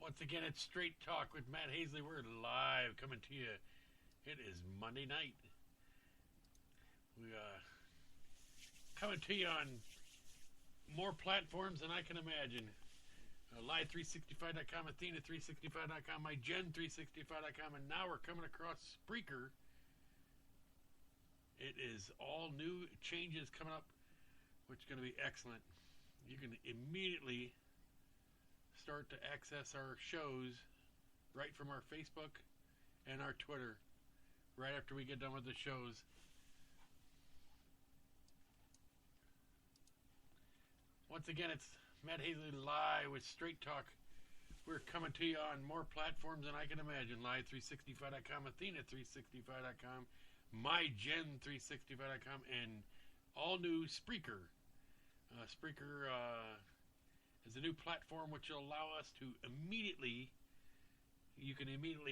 Once again, it's Straight Talk with Matt Hasley. We're live coming to you. It is Monday night. We coming to you on more platforms than I can imagine. Live365.com, Athena365.com, mygen365.com, and now we're coming across Spreaker. It is all new changes coming up, which is going to be excellent. You can immediately start to access our shows right from our Facebook and our Twitter right after we get done with the shows. Once again, it's Matt Hasley live with Straight Talk. We're coming to you on more platforms than I can imagine. Live365.com, Athena365.com, mygen365.com, and all new Spreaker. Spreaker is a new platform which will allow us to immediately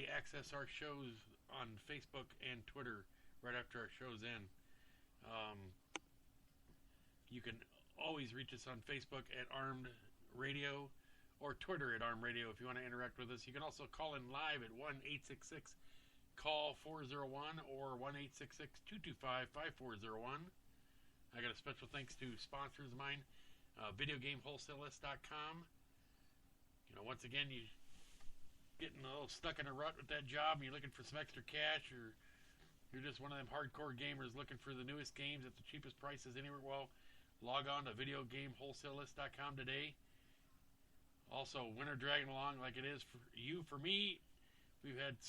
access our shows on Facebook and Twitter right after our shows end. You can always reach us on Facebook at Armed Radio or Twitter at Armed Radio if you want to interact with us. You can also call in live at 1-866-CALL-401 or 1-866-225-5401. I got a special thanks to sponsors of mine, VideoGameWholesalelist.com. Once again, you getting a little stuck in a rut with that job and you're looking for some extra cash, or you're just one of them hardcore gamers looking for the newest games at the cheapest prices anywhere, well, log on to VideoGameWholesalelist.com today. Also, winter dragging along like it is for you. For me, we've had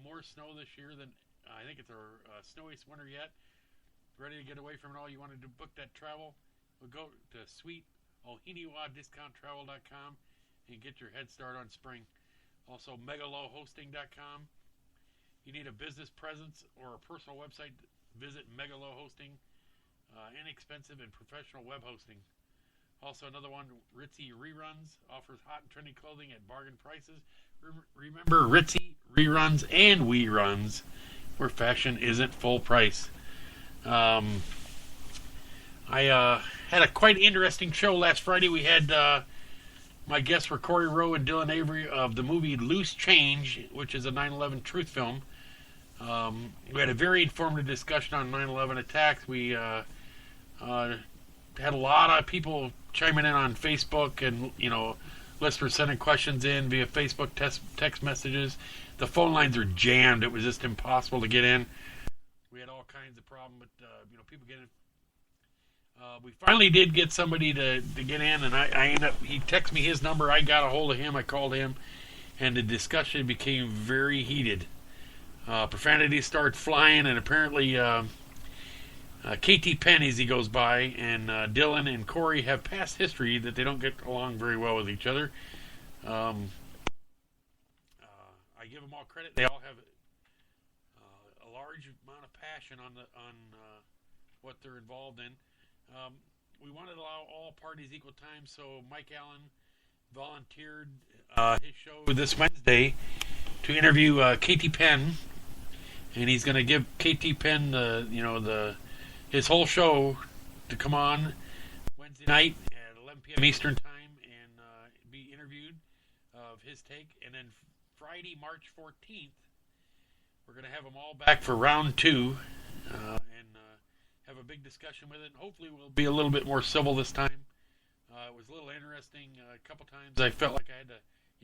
more snow this year than I think it's our snowiest winter yet. Ready to get away from it all? You wanted to book that travel? We'll go to sweetohiniwadiscounttravel.com and get your head start on spring. Also, megalowhosting.com. You need a business presence or a personal website, visit Megalow Hosting. Inexpensive and professional web hosting. Also, another one, Ritzy Reruns, offers hot and trendy clothing at bargain prices. Remember, Ritzy Reruns and We Runs, where fashion isn't full price. I had a quite interesting show last Friday. We had my guests were Corey Rowe and Dylan Avery of the movie Loose Change, which is a 9/11 truth film. We had a very informative discussion on 9/11 attacks. We had a lot of people chiming in on Facebook, and listeners sending questions in via Facebook text messages. The phone lines are jammed. It was just impossible to get in. We had all kinds of problems, but people get in. We finally did get somebody to get in, and I ended up. He texted me his number. I got a hold of him. I called him, and the discussion became very heated. Profanity started flying, and apparently KT Penn, as he goes by, and Dylan and Corey have past history that they don't get along very well with each other. I give them all credit. They all have a large amount of passion on what they're involved in. We wanted to allow all parties equal time, so Mike Allen volunteered his show this Wednesday to interview KT Penn, and he's going to give KT Penn his whole show to come on Wednesday night at 11 p.m. Eastern Time and be interviewed of his take. And then Friday, March 14th, we're going to have them all back for round two and have a big discussion with it. And hopefully we'll be a little bit more civil this time. It was a little interesting. A couple times I felt like I had to,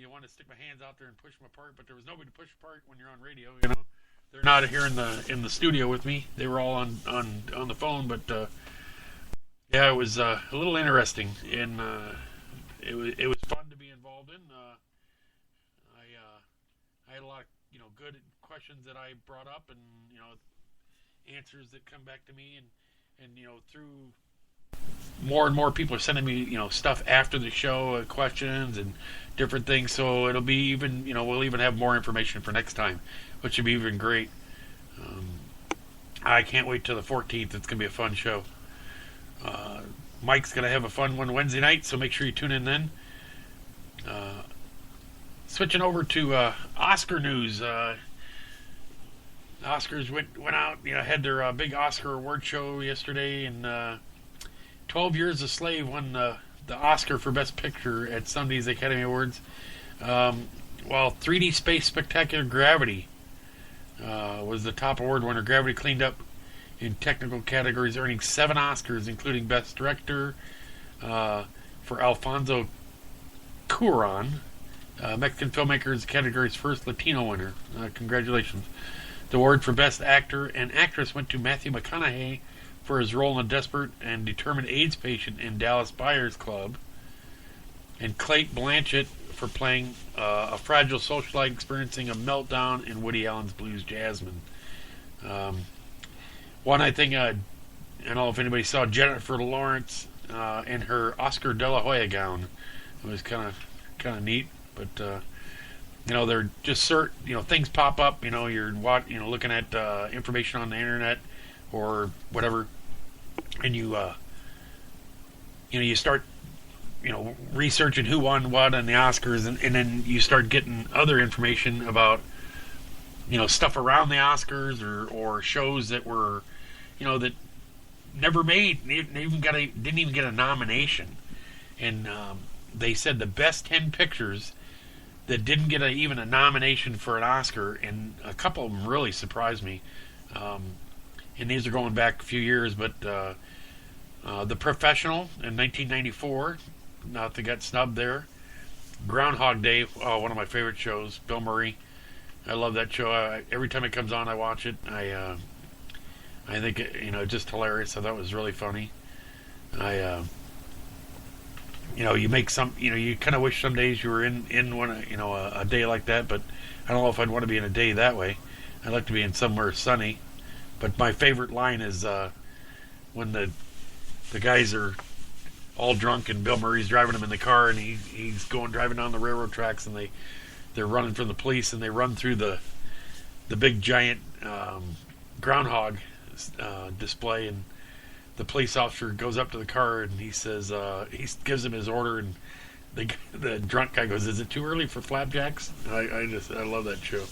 want to stick my hands out there and push them apart, but there was nobody to push apart when you're on radio, They're not here in the studio with me. They were all on the phone, but it was a little interesting, and it was fun to be involved in. I had a lot of good questions that I brought up, and answers that come back to me, and through more and more people are sending me stuff after the show, questions and different things. So it'll be even we'll even have more information for next time, which would be even great. I can't wait till the 14th. It's going to be a fun show. Mike's going to have a fun one Wednesday night, so make sure you tune in then. Switching over to Oscar news. Oscars went out, had their big Oscar award show yesterday, and 12 Years a Slave won the Oscar for Best Picture at Sunday's Academy Awards. While 3D Space Spectacular Gravity was the top award winner. Gravity cleaned up in technical categories, earning 7 Oscars, including Best Director for Alfonso Cuarón, Mexican filmmaker's category's first Latino winner. Congratulations. The award for Best Actor and Actress went to Matthew McConaughey for his role in a desperate and determined AIDS patient in Dallas Buyers Club, and Cate Blanchett for playing a fragile socialite experiencing a meltdown in Woody Allen's Blues Jasmine. One I think, I don't know if anybody saw Jennifer Lawrence in her Oscar De La Hoya gown. It was kind of neat, but they're just things pop up. You're looking at information on the internet or whatever, and you start researching who won what on the Oscars, and then you start getting other information about stuff around the Oscars or shows that were that never didn't even get a nomination, and they said the best 10 pictures that didn't get even a nomination for an Oscar, and a couple of them really surprised me, and these are going back a few years, but The Professional in 1994, not that got snubbed there. Groundhog Day, one of my favorite shows, Bill Murray. I love that show. Every time it comes on, I watch it. I think just hilarious. I thought it was really funny. You make some, you kind of wish some days you were in one, a day like that. But I don't know if I'd want to be in a day that way. I'd like to be in somewhere sunny. But my favorite line is when the guys are all drunk and Bill Murray's driving them in the car, and he's driving down the railroad tracks, and they're running from the police, and they run through the big giant groundhog display, and the police officer goes up to the car and he says he gives him his order, and the drunk guy goes, "Is it too early for flapjacks?" I love that show.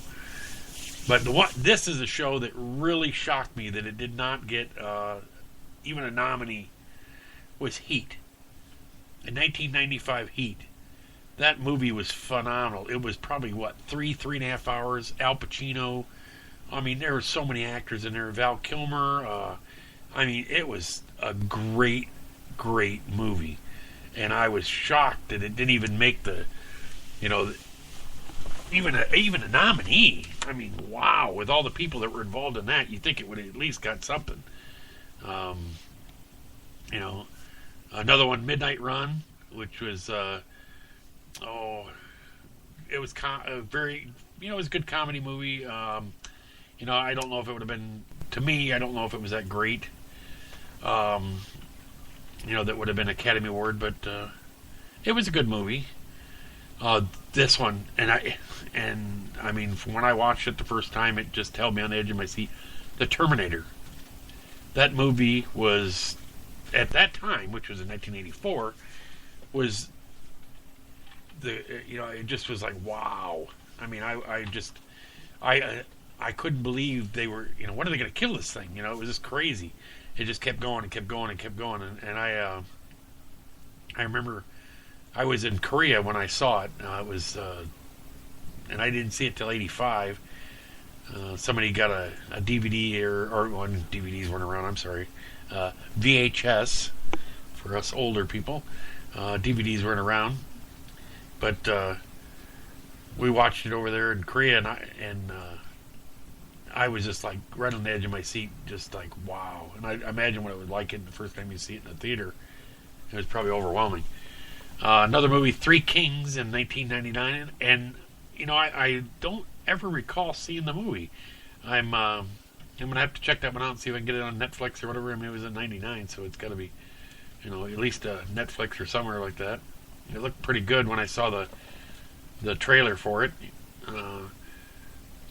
But this is a show that really shocked me that it did not get even a nominee. Was Heat. In 1995, Heat. That movie was phenomenal. It was probably, 3.5 hours. Al Pacino. I mean, there were so many actors in there. Val Kilmer. It was a great, great movie. And I was shocked that it didn't even make even a nominee. I mean, wow. With all the people that were involved in that, you'd think it would have at least got something. Another one, Midnight Run, which was, it was it was a good comedy movie. I don't know if it would have been, to me, I don't know if it was that great. That would have been Academy Award, but it was a good movie. This one, from when I watched it the first time, it just held me on the edge of my seat. The Terminator. That movie was, at that time, which was in 1984, was it just was like, wow. I mean, I couldn't believe they were, when are they going to kill this thing? It was just crazy. It just kept going and kept going and kept going. And I remember I was in Korea when I saw it. It was, and I didn't see it till 85. Somebody got a DVD or when DVDs weren't around, I'm sorry. VHS for us older people. DVDs weren't around, but we watched it over there in Korea, and I was just like right on the edge of my seat, just like wow. And I imagine what it was like the first time you see it in the theater. It was probably overwhelming. Another movie, Three Kings in 1999, and I don't ever recall seeing the movie. I'm gonna have to check that one out and see if I can get it on Netflix or whatever. I mean, it was in '99, so it's got to be, at least Netflix or somewhere like that. It looked pretty good when I saw the trailer for it.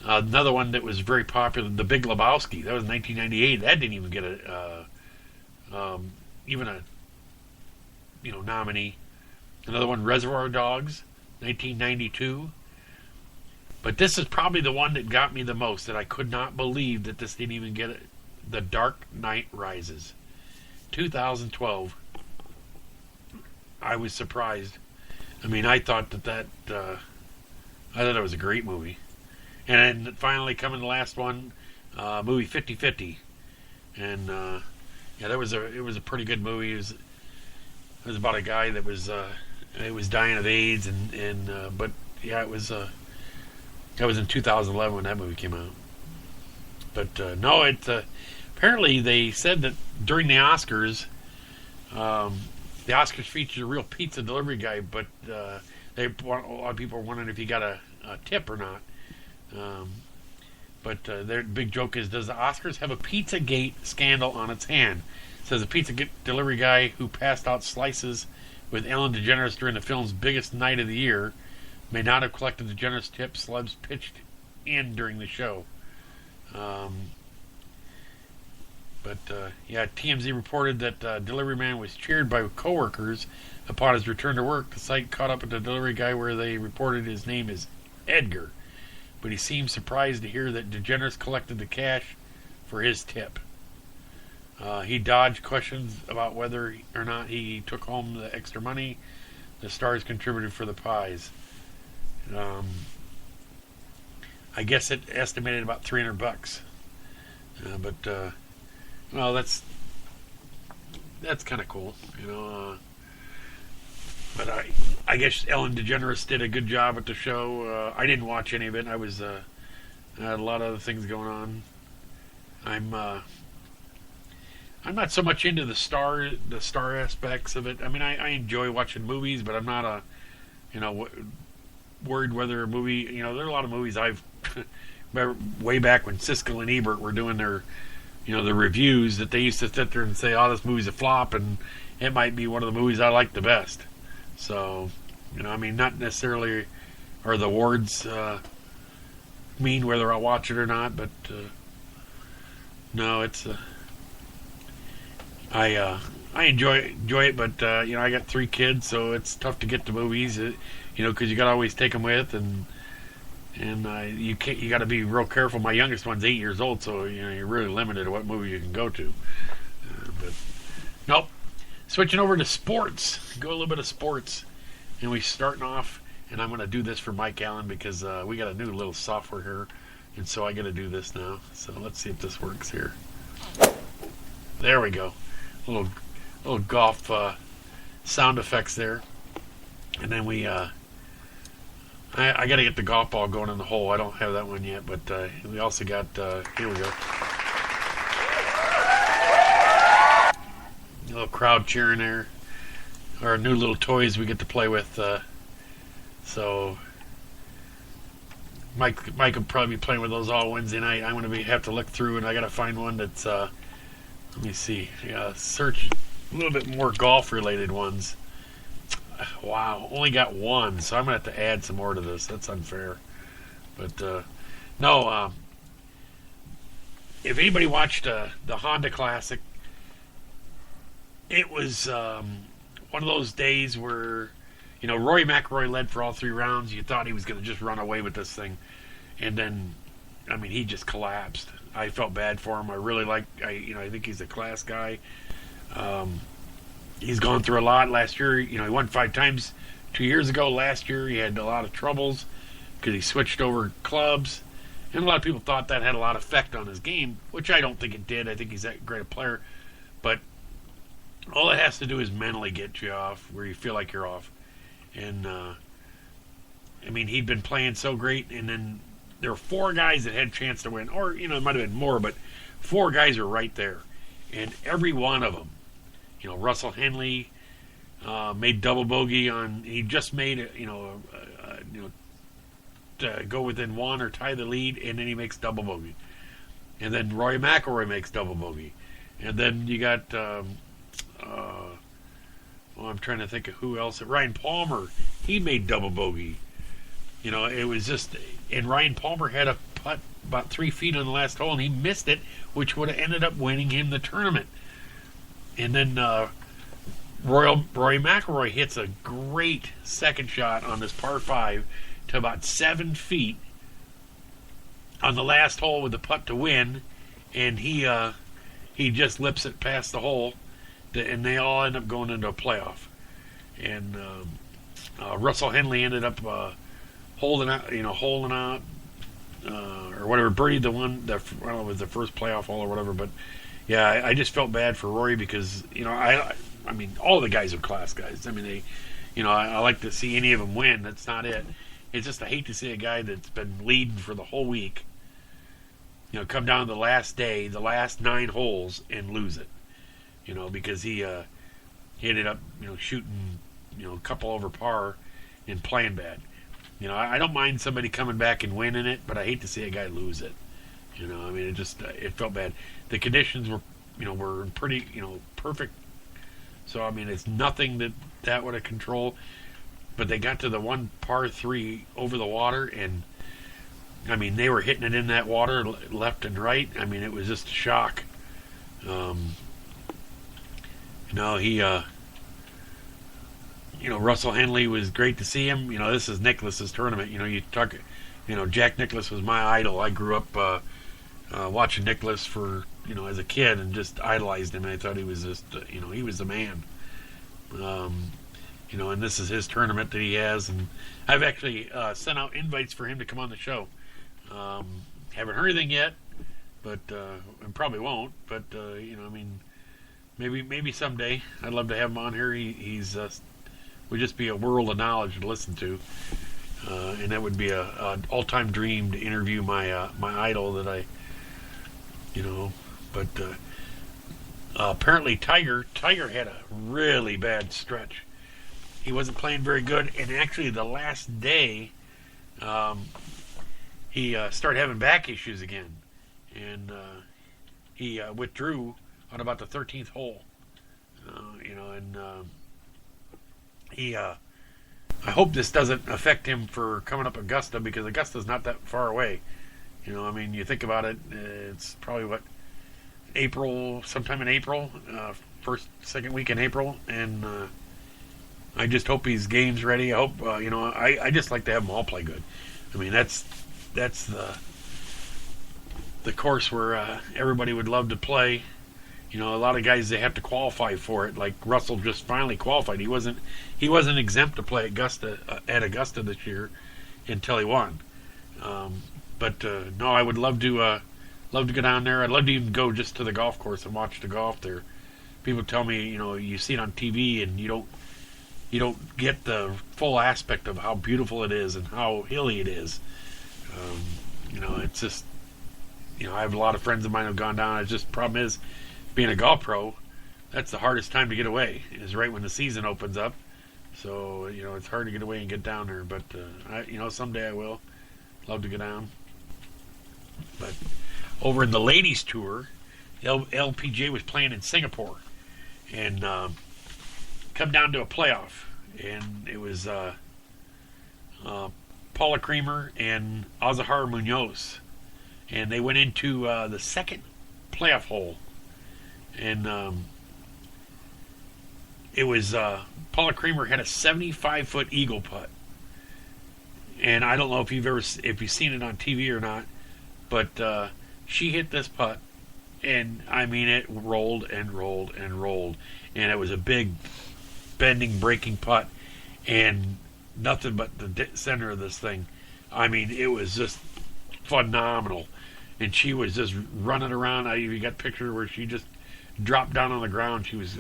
Another one that was very popular, The Big Lebowski. That was 1998. That didn't even get even a nominee. Another one, Reservoir Dogs, 1992. But this is probably the one that got me the most, that I could not believe that this didn't even get it. The Dark Knight Rises, 2012. I was surprised. I mean, I thought that I thought it was a great movie. And then finally coming the last one, movie 50-50. And yeah, it was a pretty good movie. It was about a guy that was dying of AIDS, and but yeah, that was in 2011 when that movie came out. But no, apparently they said that during the Oscars featured a real pizza delivery guy, but a lot of people were wondering if he got a tip or not. But their big joke is, does the Oscars have a Pizzagate scandal on its hand? It says a pizza delivery guy who passed out slices with Ellen DeGeneres during the film's biggest night of the year may not have collected the generous tips celebs pitched in during the show. Yeah, TMZ reported that delivery man was cheered by coworkers upon his return to work. The site caught up with the delivery guy where they reported his name is Edgar, but he seemed surprised to hear that DeGeneres collected the cash for his tip. He dodged questions about whether or not he took home the extra money the stars contributed for the pies. I guess it estimated about $300. Well, that's kind of cool, you know. But I guess Ellen DeGeneres did a good job with the show. I didn't watch any of it. I had a lot of other things going on. I'm not so much into the star aspects of it. I mean, I enjoy watching movies, but I'm not worried whether a movie. You know, there are a lot of movies I've way back when Siskel and Ebert were doing their, the reviews, that they used to sit there and say, "Oh, this movie's a flop," and it might be one of the movies I like the best. So, I mean, not necessarily are the awards mean whether I watch it or not, but no, it's I enjoy it, but I got 3 kids, so it's tough to get to movies, because you got to always take them with, and you got to be real careful. My youngest one's 8 years old, so you're really limited to what movie you can go to. But nope. Switching over to sports, go a little bit of sports, and we're starting off. And I'm going to do this for Mike Allen because we got a new little software here, and so I got to do this now. So let's see if this works here. There we go. Little golf sound effects there, and then I got to get the golf ball going in the hole. I don't have that one yet, but we also got here we go. A little crowd cheering there. Our new little toys we get to play with. So Mike will probably be playing with those all Wednesday night. I'm going to have to look through, and I got to find one that's. Let me see. Search a little bit more golf related ones. Wow, only got one, so I'm going to have to add some more to this. That's unfair. But no. If anybody watched the Honda Classic, it was one of those days where, Rory McIlroy led for all 3 rounds. You thought he was going to just run away with this thing. And then, he just collapsed. I felt bad for him. I really I think he's a class guy. He's gone through a lot last year. He won 5 times 2 years ago. Last year, he had a lot of troubles because he switched over clubs. And a lot of people thought that had a lot of effect on his game, which I don't think it did. I think he's that great a player. But all it has to do is mentally get you off where you feel like you're off. And, he'd been playing so great, and then there were 4 guys that had a chance to win. Or, it might have been more, but 4 guys were right there. And every one of them, Russell Henley made double bogey he just made it, to go within 1 or tie the lead, and then he makes double bogey. And then Rory McIlroy makes double bogey. And then you got, I'm trying to think of who else. Ryan Palmer, he made double bogey. It was just, and Ryan Palmer had a putt about 3 feet on the last hole, and he missed it, which would have ended up winning him the tournament. And then Rory McIlroy hits a great second shot on this par 5 to about 7 feet on the last hole with the putt to win, and he just lips it past the hole, and they all end up going into a playoff. And Russell Henley ended up holding out, or whatever, birdied the one that I don't know, was the first playoff hole or whatever. But yeah, I just felt bad for Rory because I mean, all the guys are class guys. I mean, I like to see any of them win. That's not it. It's just I hate to see a guy that's been leading for the whole week, come down to the last day, the last 9 holes, and lose it. Because he ended up, shooting, a couple over par and playing bad. I don't mind somebody coming back and winning it, but I hate to see a guy lose it. I mean, it felt bad. The conditions were, were pretty, perfect. So, I mean, it's nothing that would have controlled. But they got to the one par 3 over the water, and, I mean, they were hitting it in that water left and right. I mean, it was just a shock. Russell Henley was great to see him. This is Nicklaus's tournament. Jack Nicklaus was my idol. I grew up watching Nicklaus for, as a kid and just idolized him. And I thought he was just, he was the man. And this is his tournament that he has. And I've actually sent out invites for him to come on the show. Haven't heard anything yet, but and probably won't. But maybe someday. I'd love to have him on here. He's would just be a world of knowledge to listen to, and that would be an all-time dream to interview my my idol that I, But apparently Tiger had a really bad stretch. He wasn't playing very good, and actually the last day, he started having back issues again, and he withdrew on about the 13th hole. I hope this doesn't affect him for coming up Augusta, because Augusta's not that far away. I mean, you think about it, it's probably sometime in April, second week in April, and I just hope he's game's ready. I hope, I just like to have them all play good. I mean, that's the course where everybody would love to play. A lot of guys, they have to qualify for it. Like Russell just finally qualified. He wasn't exempt to play at Augusta this year until he won. But no, I would love to go down there. I'd love to even go just to the golf course and watch the golf there. People tell me, you see it on TV and you don't get the full aspect of how beautiful it is and how hilly it is. It's just, I have a lot of friends of mine who've gone down. It's just, problem is, being a golf pro, that's the hardest time to get away, is right when the season opens up. So, it's hard to get away and get down there. But, someday I will. Love to go down. But over in the ladies tour, LPGA was playing in Singapore. And come down to a playoff. And it was Paula Creamer and Azahar Munoz. And they went into the second playoff hole. And it was Paula Creamer had a 75-foot eagle putt. And I don't know if you've seen it on TV or not, but she hit this putt, and I mean, it rolled and rolled and rolled, and it was a big bending, breaking putt, and nothing but the center of this thing. I mean, it was just phenomenal, and she was just running around. I even got pictures where she just dropped down on the ground. She was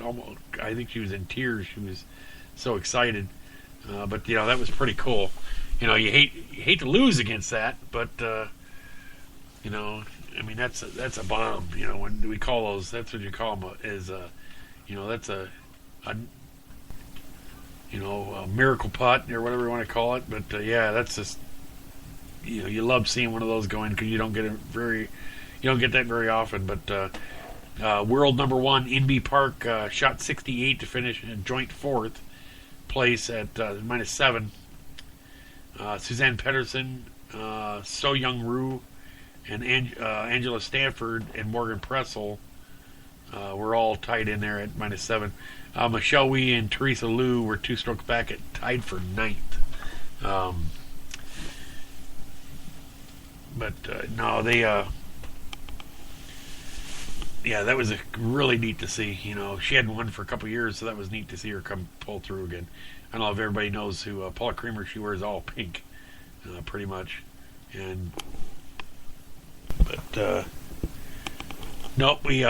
I think she was in tears. She was so excited. But that was pretty cool. You hate to lose against that, but I mean, that's a bomb. When we call those, that's what you call them, that's a miracle putt or whatever you want to call it. But yeah, that's just, you love seeing one of those going, because you don't get that very often. But world number 1, Inbee Park, shot 68 to finish in joint 4th place at -7. Suzanne Pedersen, So Young Rue, and Angela Stanford and Morgan Pressel were all tied in there at -7. Michelle Wee and Teresa Liu were 2 strokes back at tied for 9th. No, they yeah, that was really neat to see. She hadn't won for a couple years, so that was neat to see her come pull through again. I don't know if everybody knows who Paula Creamer. She wears all pink. pretty much. And nope, we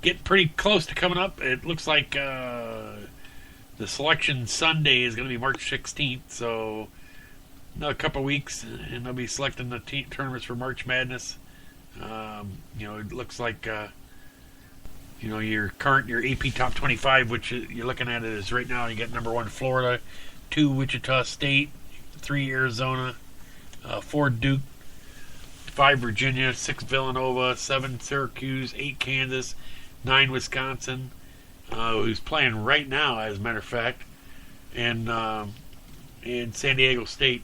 get pretty close to coming up. It looks like the selection Sunday is going to be March 16th, so another couple of weeks, and they'll be selecting the tournaments for March Madness. It looks like your AP top 25, which you're looking at, it is right now. You get number 1 Florida, 2 Wichita State, 3 Arizona, 4 Duke, 5 Virginia, 6 Villanova, 7 Syracuse, 8 Kansas, 9 Wisconsin, who's playing right now, as a matter of fact, and San Diego State.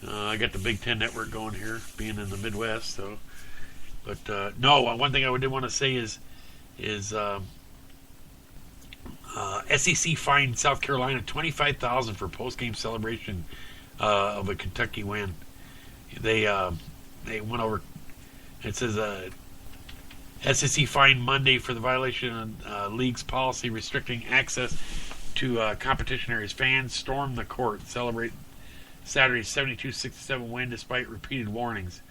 I got the Big Ten Network going here, being in the Midwest. So, but no, one thing I did want to say is SEC fined South Carolina $25,000 for post-game celebration of a Kentucky win. They went over. It says SEC fined Monday for the violation of league's policy restricting access to competition areas. Fans stormed the court, celebrate Saturday's 72-67 win despite repeated warnings.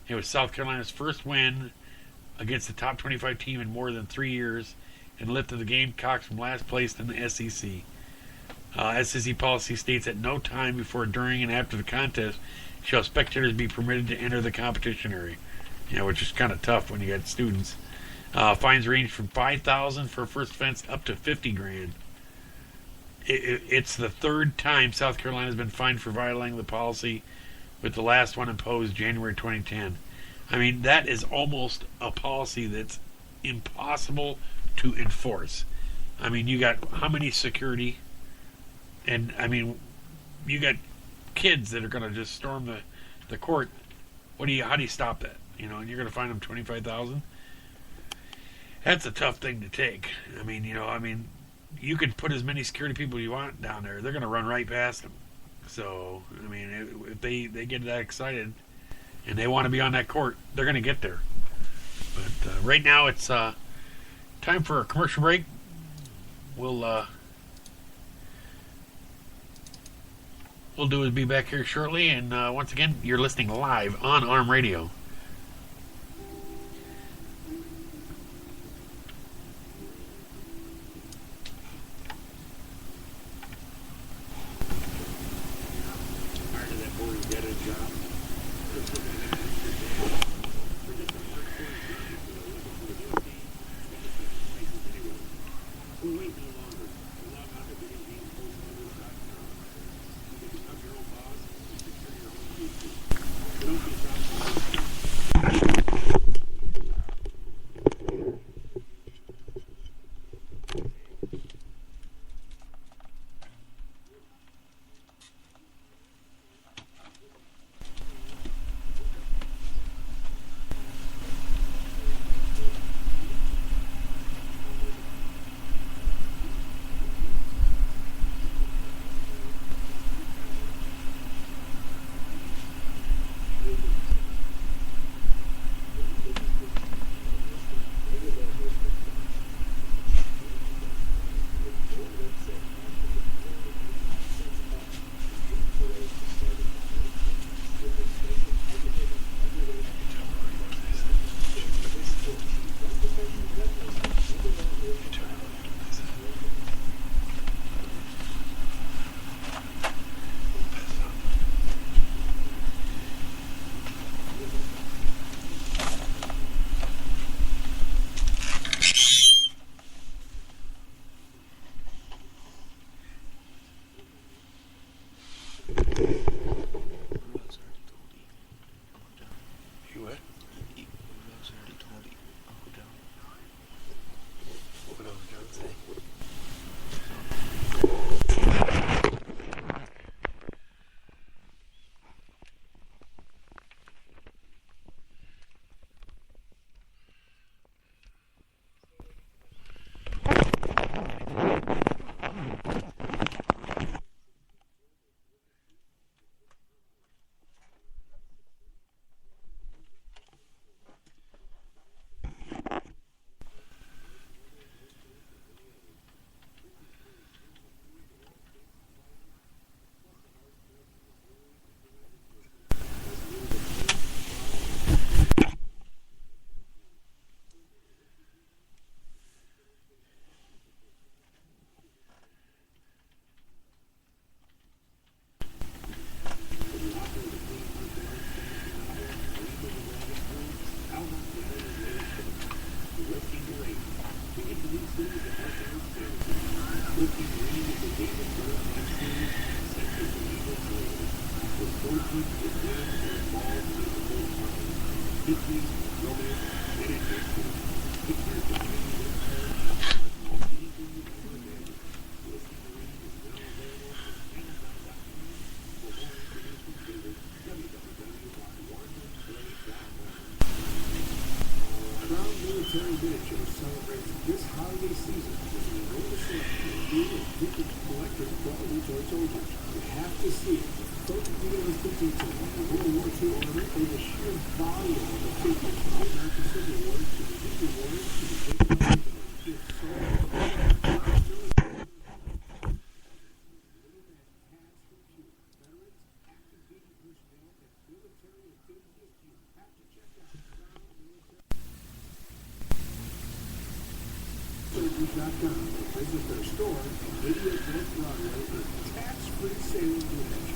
It was South Carolina's first win against the top 25 team in more than 3 years and lifted the Gamecocks from last place in the SEC. SEC policy states at no time before, during, and after the contest shall spectators be permitted to enter the competition area. Which is kind of tough when you got students. Fines range from $5,000 for a first offense up to $50,000. It's the third time South Carolina has been fined for violating the policy, with the last one imposed January 2010. I mean, that is almost a policy that's impossible to enforce. I mean, you got how many security, and I mean, you got kids that are going to just storm the court. How do you stop that? And you're going to fine them $25,000. That's a tough thing to take. I mean, you could put as many security people you want down there. They're going to run right past them. So, I mean, if they get that excited and they want to be on that court, they're going to get there. But right now, it's time for a commercial break. We'll do is be back here shortly. And once again, you're listening live on ARM Radio. Visit their store at 88 North Broadway for tax-free sales units.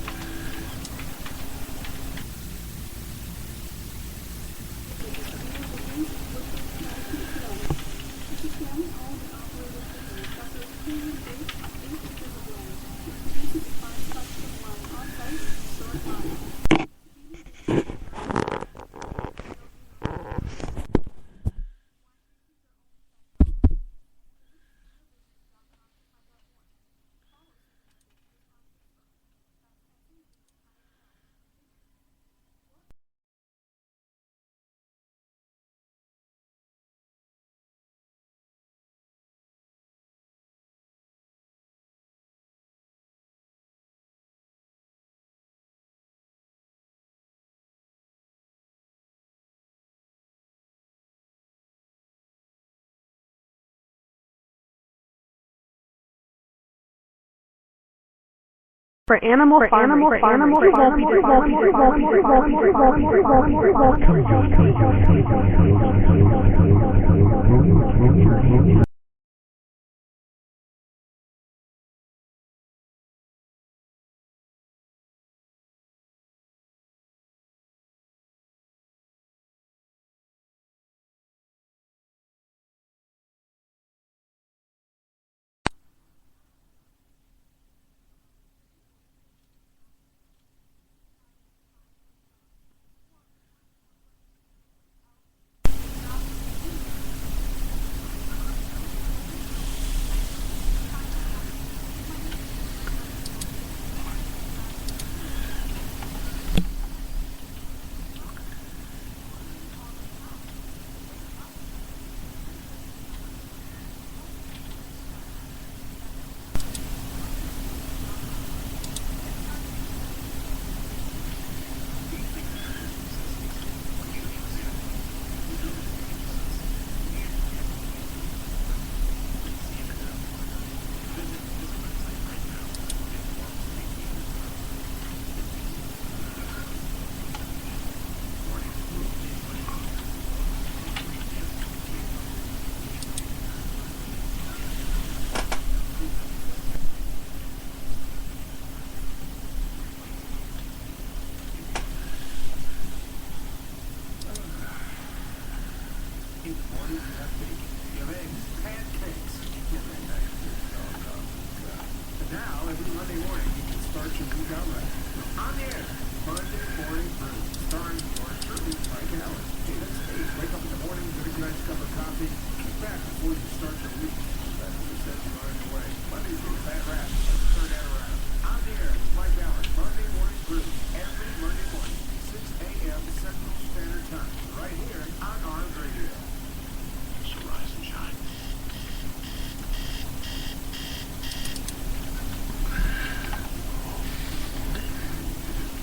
For animal farmers,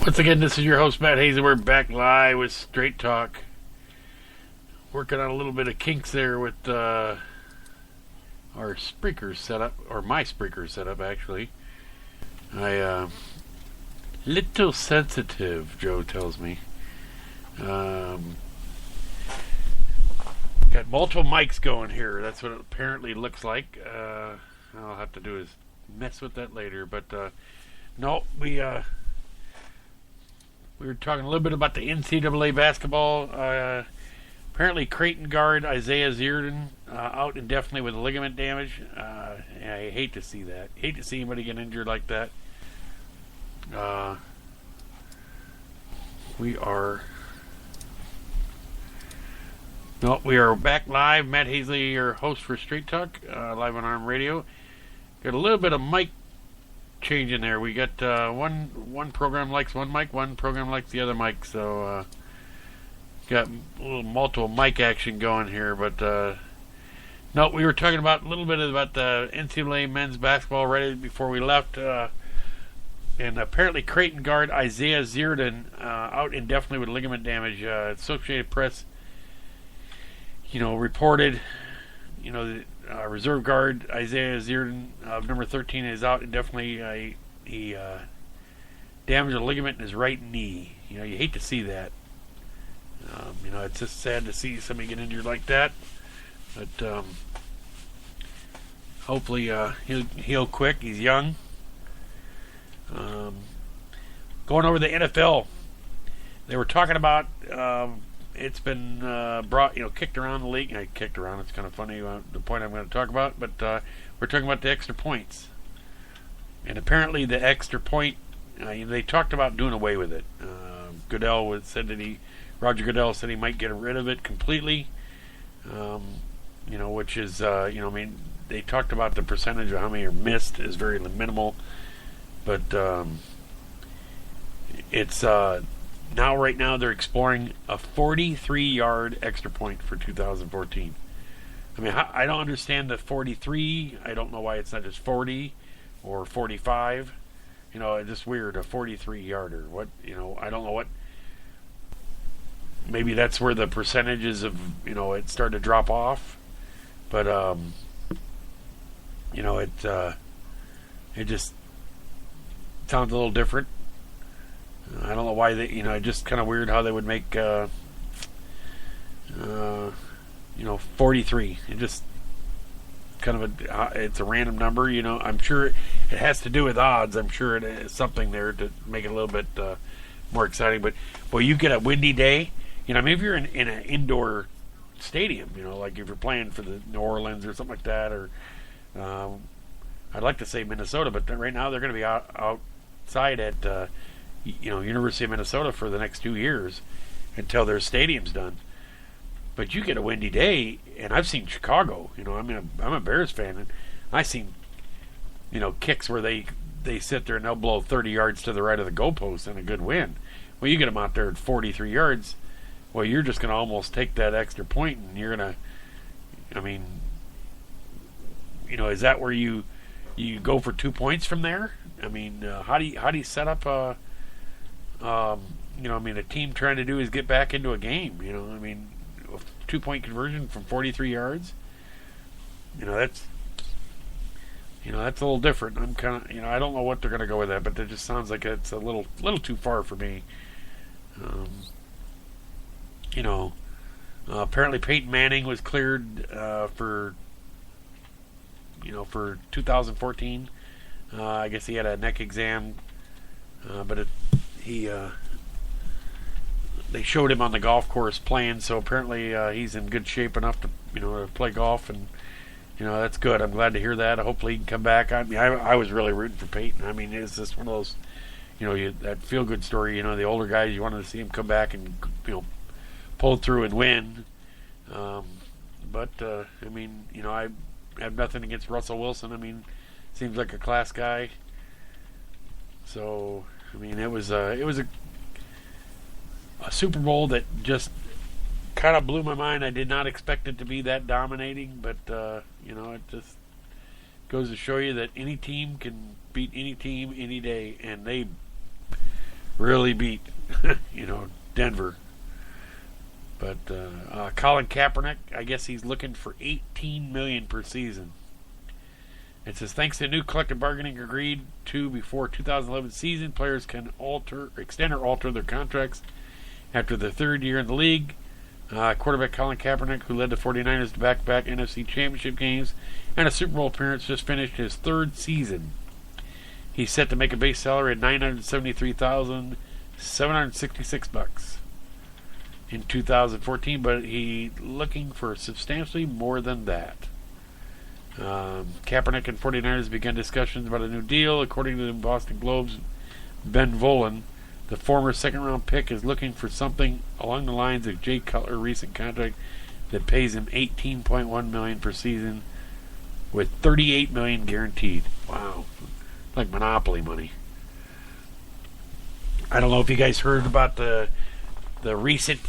Once again, this is your host, Matt Hasley. We're back live with Straight Talk. Working on a little bit of kinks there with our Spreaker setup, or my Spreaker setup, actually. Little sensitive, Joe tells me. Got multiple mics going here. That's what it apparently looks like. All I'll have to do is mess with that later. But no, we were talking a little bit about the NCAA basketball. Apparently, Creighton guard Isaiah Zierden out indefinitely with ligament damage. I hate to see that. Hate to see anybody get injured like that. We are. No, we are back live. Matt Hasley, your host for Straight Talk, live on Arm Radio. Got a little bit of mic change in there. We got one program likes one mic, one program likes the other mic. So got a little multiple mic action going here. But no, we were talking about a little bit about the NCAA men's basketball right before we left. And apparently Creighton guard Isaiah Zierden out indefinitely with ligament damage. Associated Press, reported, the reserve guard Isaiah Zierden of number 13 is out indefinitely. He damaged a ligament in his right knee. You hate to see that. It's just sad to see somebody get injured like that. But hopefully he'll heal quick. He's young. Going over the NFL, they were talking about it's been brought, kicked around the league. Kicked around. It's kind of funny the point I'm going to talk about, but we're talking about the extra points, and apparently the extra point. They talked about doing away with it. Roger Goodell said he might get rid of it completely. Which is they talked about the percentage of how many are missed is very minimal. But it's now right now they're exploring a 43-yard extra point for 2014. I don't understand the 43. I don't know why it's not just 40 or 45. It's just weird, a 43-yarder. What, I don't know what. Maybe that's where the percentages of, it started to drop off. But, it just sounds a little different. I don't know why they, just kind of weird how they would make, 43. It just kind of it's a random number. I'm sure it has to do with odds. I'm sure it is something there to make it a little bit more exciting. But boy, you get a windy day. If you're in an indoor stadium, like if you're playing for the New Orleans or something like that, or I'd like to say Minnesota, but right now they're going to be outside at University of Minnesota for the next 2 years until their stadium's done. But you get a windy day, and I've seen Chicago. I'm a Bears fan, and I've seen kicks where they sit there and they'll blow 30 yards to the right of the goalpost in a good wind. Well, you get them out there at 43 yards. Well, you're just going to almost take that extra point, and you're going to, is that where you go for 2 points from there? How do you set up a team trying to do is get back into a game, a 2-point conversion from 43 yards. That's a little different. I'm kind of, I don't know what they're going to go with that, but it just sounds like it's a little too far for me. Apparently Peyton Manning was cleared for 2014. I guess he had a neck exam, but they showed him on the golf course playing. So apparently he's in good shape enough to to play golf, and that's good. I'm glad to hear that. Hopefully he can come back. I was really rooting for Peyton. It's just one of those, that feel good story. The older guys, you wanted to see him come back and pull through and win. But I have nothing against Russell Wilson. Seems like a class guy. So it was a Super Bowl that just kind of blew my mind. I did not expect it to be that dominating, but it just goes to show you that any team can beat any team any day, and they really beat Denver. But Colin Kaepernick, I guess he's looking for $18 million per season. It says, thanks to new collective bargaining agreed to before 2011 season, players can extend or alter their contracts after their third year in the league. Quarterback Colin Kaepernick, who led the 49ers to back-to-back NFC Championship games and a Super Bowl appearance, just finished his third season. He's set to make a base salary of $973,766 in 2014, but he's looking for substantially more than that. Kaepernick and 49ers began discussions about a new deal. According to the Boston Globe's Ben Volen, The former second-round pick is looking for something along the lines of Jay Cutler's recent contract that pays him $18.1 million per season, with $38 million guaranteed. Wow, like Monopoly money. I don't know if you guys heard about the recent,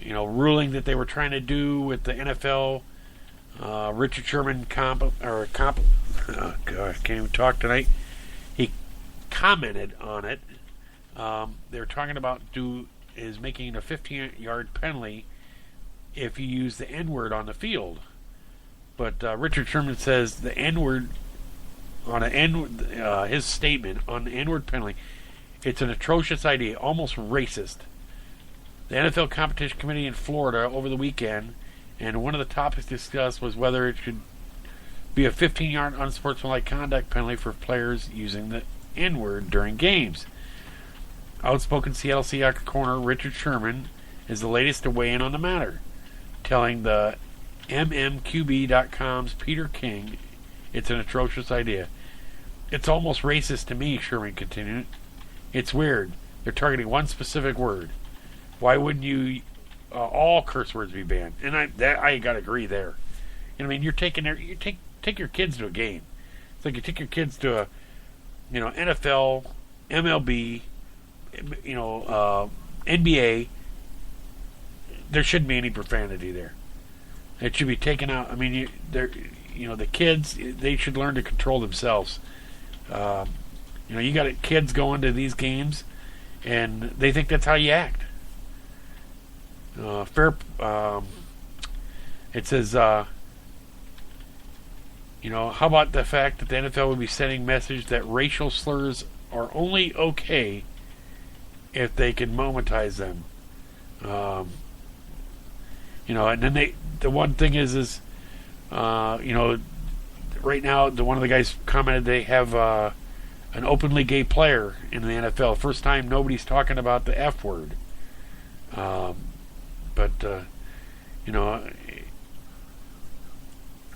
ruling that they were trying to do with the NFL. Richard Sherman I can't even talk tonight. He commented on it. They're talking about making a 15-yard penalty if you use the N-word on the field. But Richard Sherman says the N-word on his statement on the N-word penalty, it's an atrocious idea, almost racist. The NFL Competition Committee in Florida over the weekend, and one of the topics discussed was whether it should be a 15-yard unsportsmanlike conduct penalty for players using the N-word during games. Outspoken Seattle Seahawks corner Richard Sherman is the latest to weigh in on the matter, telling the MMQB.com's Peter King it's an atrocious idea. It's almost racist to me, Sherman continued. It's weird. They're targeting one specific word. Why wouldn't you all curse words be banned? And I gotta agree there. I mean, you take your kids to a game. It's like you take your kids to a NFL, MLB, NBA. There shouldn't be any profanity there. It should be taken out. I mean, the kids, they should learn to control themselves. You got kids going to these games, and they think that's how you act. It says, how about the fact that the NFL would be sending message that racial slurs are only okay if they can momentize them. And then the one thing is right now, one of the guys commented they have an openly gay player in the NFL. First time nobody's talking about the F word.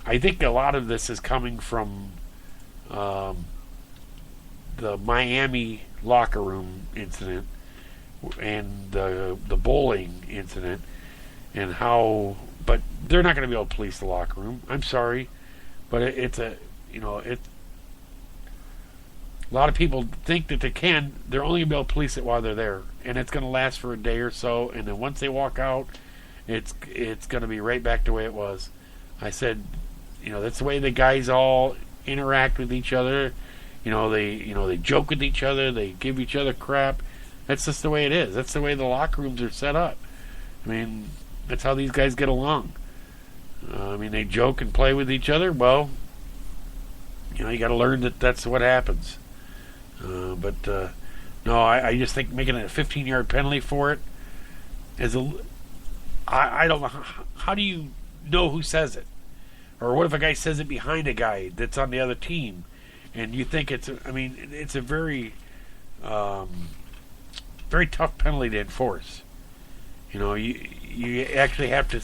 I think a lot of this is coming from the Miami locker room incident and the bowling incident, and but they're not going to be able to police the locker room. I'm sorry, but a lot of people think that they can. They're only going to be able to police it while they're there, and it's going to last for a day or so, and then once they walk out, it's going to be right back to the way it was. I said, that's the way the guys all interact with each other. They joke with each other. They give each other crap. That's just the way it is. That's the way the locker rooms are set up. I mean, that's how these guys get along. They joke and play with each other. Well, you got to learn that that's what happens. No, I just think making it a 15-yard penalty for it is I don't know. How do you know who says it? Or what if a guy says it behind a guy that's on the other team, and you think it's a very, very tough penalty to enforce. You actually have to,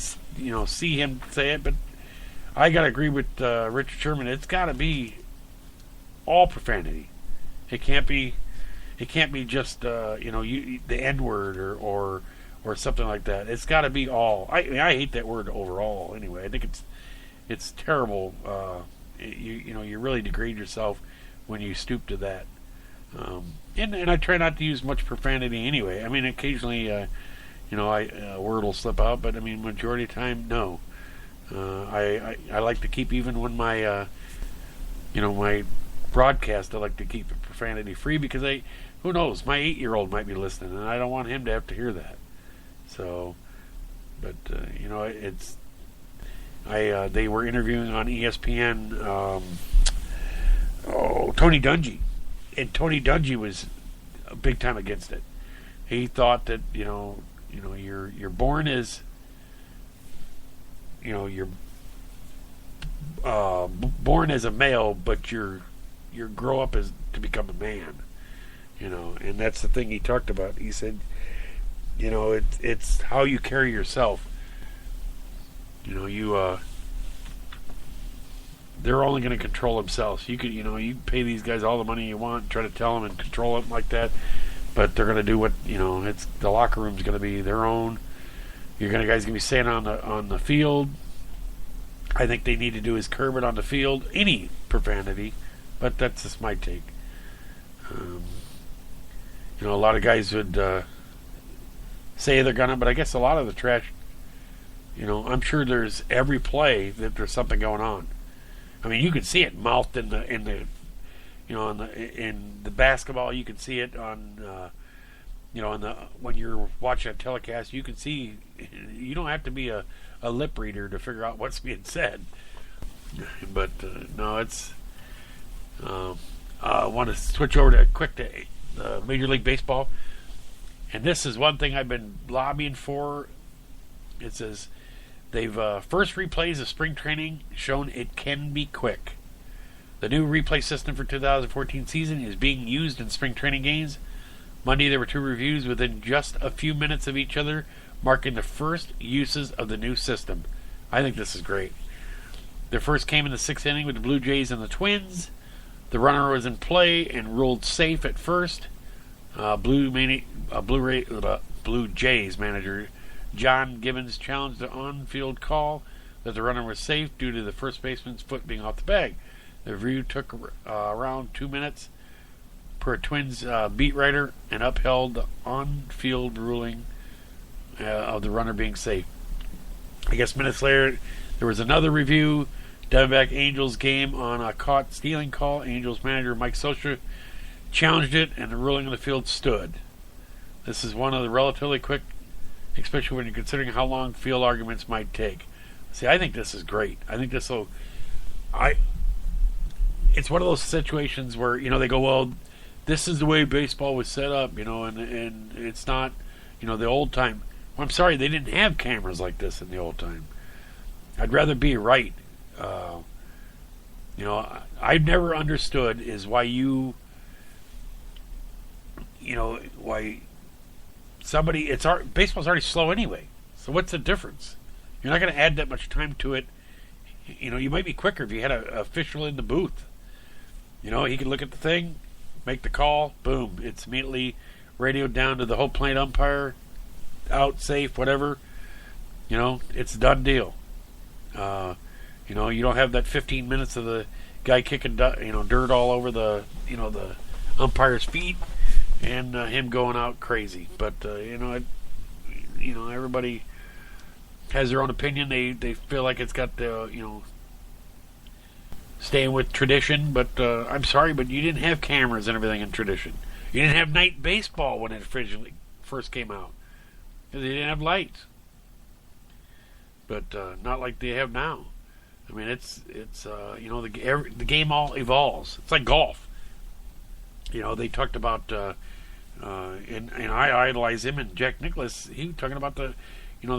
see him say it. But I gotta agree with Richard Sherman. It's got to be all profanity. It can't be just the N-word or something like that. It's got to be all. I hate that word overall. Anyway, I think it's terrible. You really degrade yourself when you stoop to that. And I try not to use much profanity anyway. I mean, occasionally, a word will slip out, but majority of the time, no. I like to keep, even when my my broadcast, I like to keep it profanity free, because who knows, my 8-year-old might be listening, and I don't want him to have to hear that. So, but they were interviewing on ESPN Tony Dungy, and Tony Dungy was big time against it. He thought that you're born as you're born as a male, but you grow up as to become a man. And that's the thing he talked about. He said, it's how you carry yourself. they're only going to control themselves. You could, you pay these guys all the money you want, try to tell them and control them like that, but they're going to do what, it's the locker room's going to be their own. Guys going to be staying on the field. I think they need to do is curb it on the field, any profanity, but that's just my take. A lot of guys would say they're gonna, but I guess a lot of the trash, I'm sure there's every play that there's something going on. I mean, you can see it mouthed in the basketball. You can see it on, when you're watching a telecast, you can see. You don't have to be a lip reader to figure out what's being said. But no, it's. I want to switch over to Major League Baseball, and this is one thing I've been lobbying for. It says they've first replays of spring training shown it can be quick. The new replay system for 2014 season is being used in spring training games. Monday there were 2 reviews within just a few minutes of each other, marking the first uses of the new system. I think this is great. The first came in the 6th inning with the Blue Jays and the Twins. The runner was in play and ruled safe at first. Blue Jays manager John Gibbons challenged the on-field call that the runner was safe due to the first baseman's foot being off the bag. The review took around 2 minutes per Twins beat writer and upheld the on-field ruling of the runner being safe. I guess minutes later, there was another review. Diamondback Angels game on a caught stealing call. Angels manager Mike Scioscia challenged it, and the ruling on the field stood. This is one of the relatively quick, especially when you're considering how long field arguments might take. See, I think this is great. I think this will. It's one of those situations where they go, well, this is the way baseball was set up, and it's not, the old time. Well, I'm sorry, they didn't have cameras like this in the old time. I'd rather be right. I've never understood is why why somebody, baseball's already slow anyway. So what's the difference? You're not going to add that much time to it. You might be quicker if you had an official in the booth. He could look at the thing, make the call, boom, it's immediately radioed down to the whole plate umpire, out, safe, whatever. It's a done deal. You don't have that 15 minutes of the guy kicking dirt all over the the umpire's feet and him going out crazy. But everybody has their own opinion. They feel like it's got the staying with tradition. But I'm sorry, but you didn't have cameras and everything in tradition. You didn't have night baseball when it first came out. They didn't have lights. But not like they have now. I mean, it's the game all evolves. It's like golf. They talked about and I idolize him and Jack Nicklaus. He was talking about the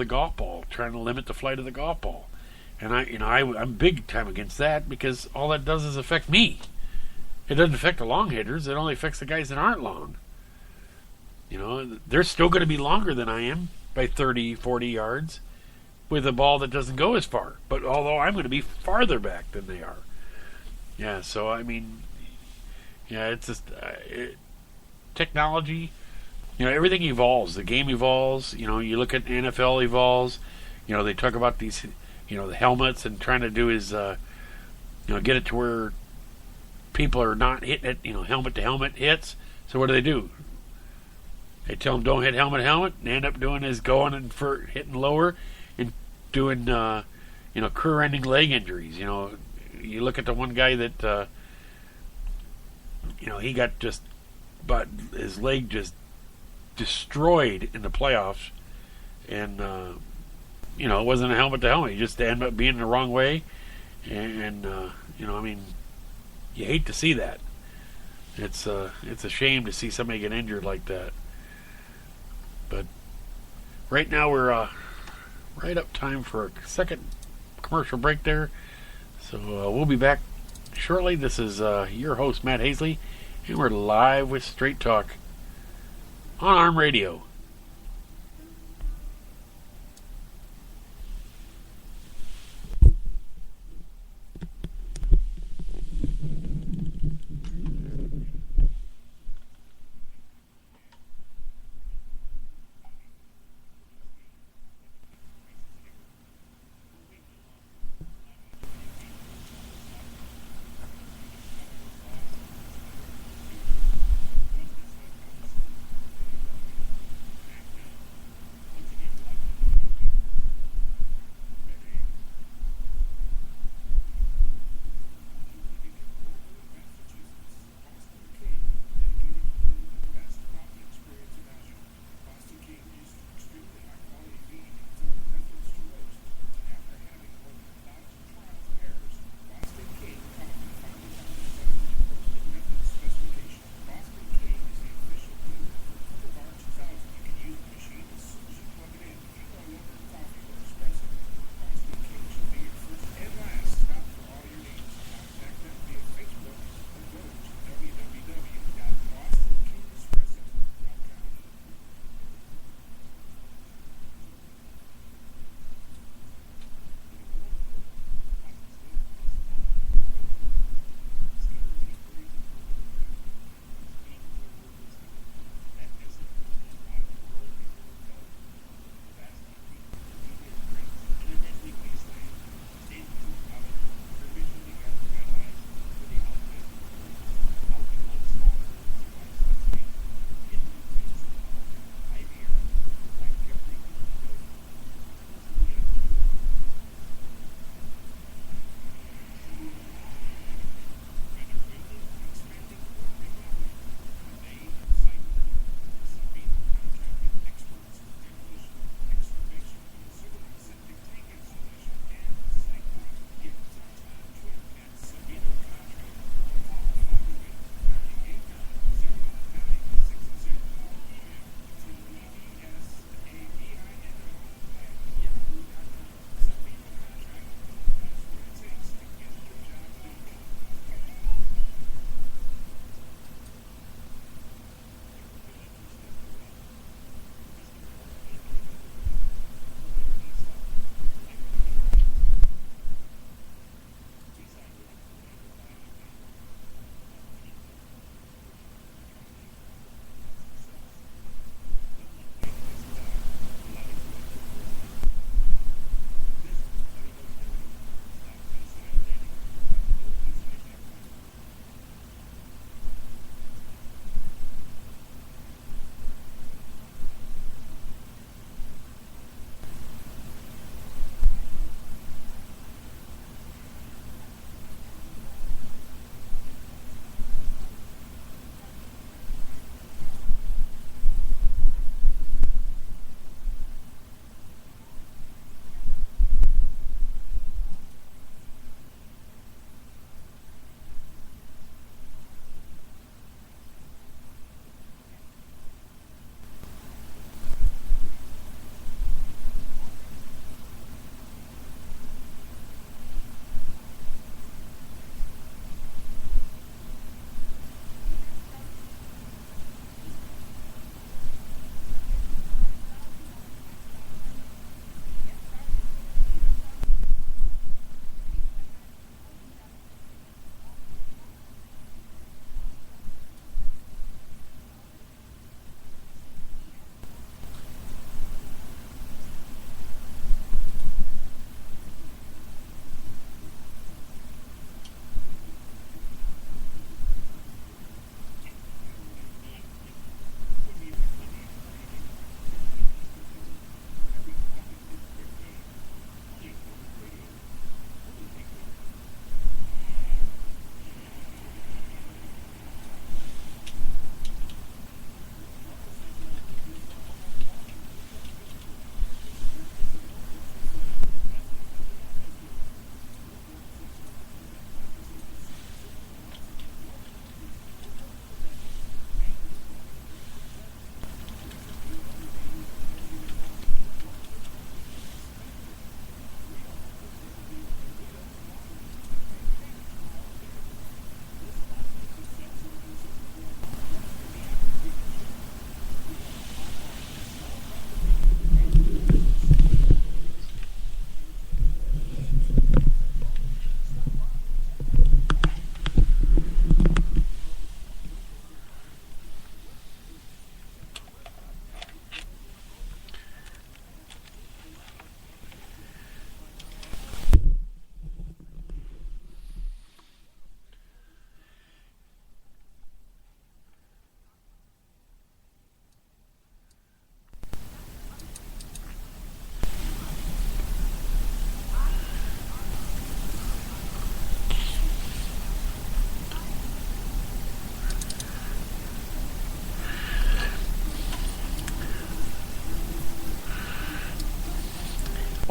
golf ball, trying to limit the flight of the golf ball, and I'm big time against that because all that does is affect me. It doesn't affect the long hitters. It only affects the guys that aren't long. They're still going to be longer than I am by 30, 40 yards. With a ball that doesn't go as far, but although I'm going to be farther back than they are, so I mean, it's just technology. Everything evolves. The game evolves. You look at NFL evolves. They talk about these, the helmets and trying to do is, get it to where people are not hitting it. Helmet to helmet hits. So what do? They tell them don't hit helmet to helmet, and they end up doing is going and hitting lower. Doing, career-ending leg injuries. You look at the one guy that, he got but his leg just destroyed in the playoffs, and it wasn't a helmet to helmet. He just ended up being the wrong way, and you hate to see that. It's a shame to see somebody get injured like that. But right now we're right up time for a second commercial break there. So we'll be back shortly. This is your host, Matt Hasley, and we're live with Straight Talk on ARM Radio.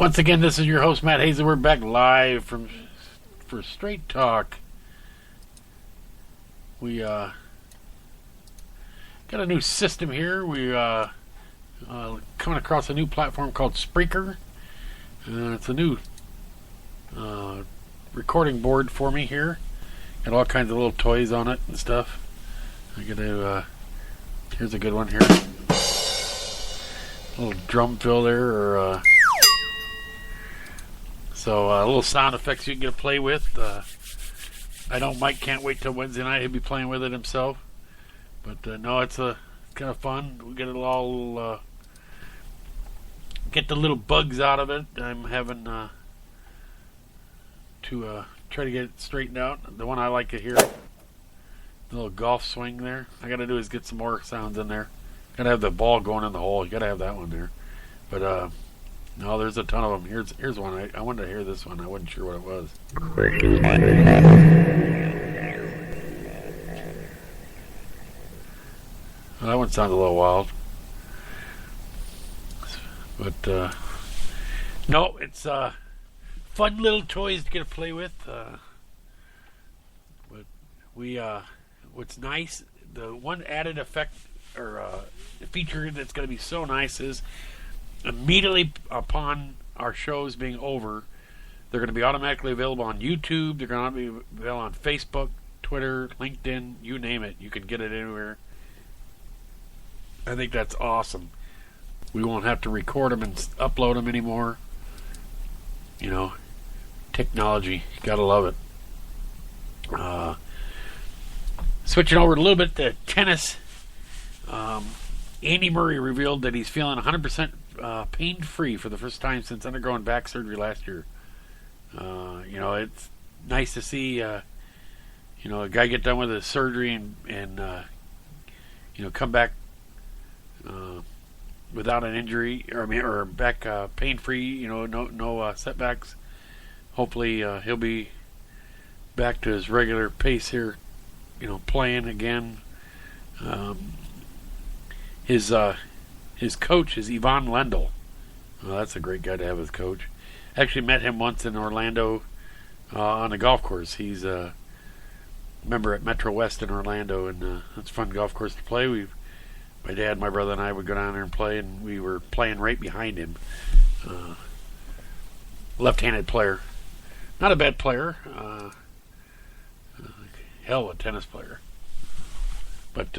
Once again, this is your host, Matt Hasley. We're back live for Straight Talk. We got a new system here. We coming across a new platform called Spreaker. It's a new recording board for me here. Got all kinds of little toys on it and stuff. I got to. Here's a good one here. A little drum fill there, or so a little sound effects you can get to play with. I know Mike can't wait till Wednesday night. He'll be playing with it himself. But no, it's kind of fun. We get it all, get the little bugs out of it. I'm having to try to get it straightened out. The one I like to hear, the little golf swing there. I got to do is get some more sounds in there. Got to have the ball going in the hole. You got to have that one there. But no, there's a ton of them. Here's one. I wanted to hear this one. I wasn't sure what it was. Well, that one sounds a little wild. But no, it's fun little toys to get to play with. But we what's nice, the one added effect or feature that's going to be so nice is immediately upon our shows being over, they're going to be automatically available on YouTube. They're going to be available on Facebook, Twitter, LinkedIn, you name it. You can get it anywhere. I think that's awesome. We won't have to record them and upload them anymore. You know, technology. Gotta love it. Switching over a little bit to tennis. Andy Murray revealed that he's feeling 100% pain-free for the first time since undergoing back surgery last year. You know, it's nice to see, you know, a guy get done with his surgery and you know, come back without an injury, or back pain-free. You know, no setbacks. Hopefully, he'll be back to his regular pace here. You know, playing again. His coach is Yvonne Lendl. Well, that's a great guy to have as coach. Actually met him once in Orlando on a golf course. He's a member at Metro West in Orlando, and it's a fun golf course to play. My dad, my brother, and I would go down there and play, and we were playing right behind him. Left-handed player. Not a bad player. Hell of a tennis player. But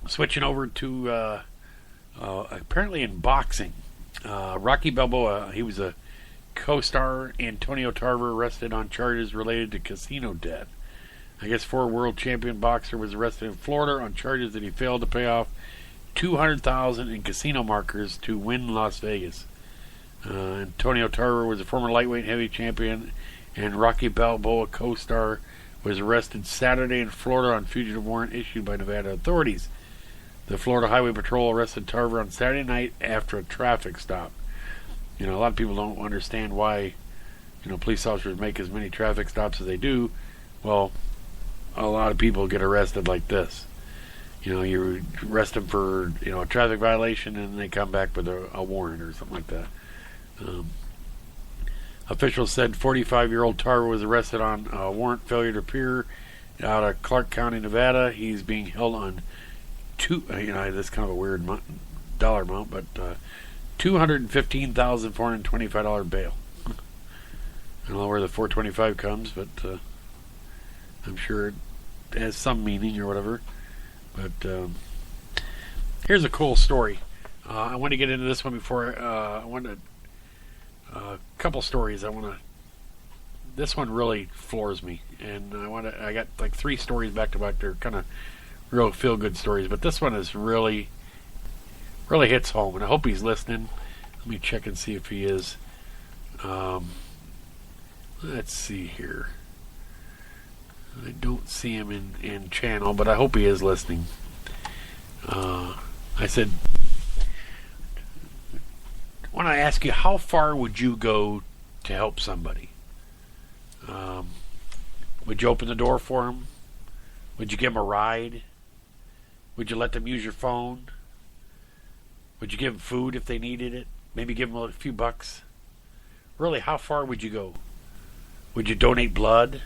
switching over to apparently in boxing, Rocky Balboa, he was a co-star. Antonio Tarver arrested on charges related to casino debt. I guess former world champion boxer was arrested in Florida on charges that he failed to pay off $200,000 in casino markers to win Las Vegas. Antonio Tarver was a former lightweight heavy champion, and Rocky Balboa co-star was arrested Saturday in Florida on fugitive warrant issued by Nevada authorities. The Florida Highway Patrol arrested Tarver on Saturday night after a traffic stop. You know, a lot of people don't understand why, you know, police officers make as many traffic stops as they do. Well, a lot of people get arrested like this. You know, you arrest them for, you know, a traffic violation, and they come back with a warrant or something like that. Officials said 45-year-old Tarver was arrested on warrant failure to appear out of Clark County, Nevada. He's being held on you know, that's kind of a weird dollar amount, but $215,425 bail. I don't know where the 425 comes, but I'm sure it has some meaning or whatever. But here's a cool story. I want to get into this one before I want to. A couple stories. This one really floors me, and I got like 3 stories back to back. They're kind of real feel good stories, but this one is really hits home, and I hope he's listening. Let me check and see if he is. Let's see here. I don't see him in channel, but I hope he is listening. I said, when I ask you, how far would you go to help somebody? Would you open the door for them? Would you give them a ride? Would you let them use your phone? Would you give them food if they needed it? Maybe give them a few bucks? Really, how far would you go? Would you donate blood?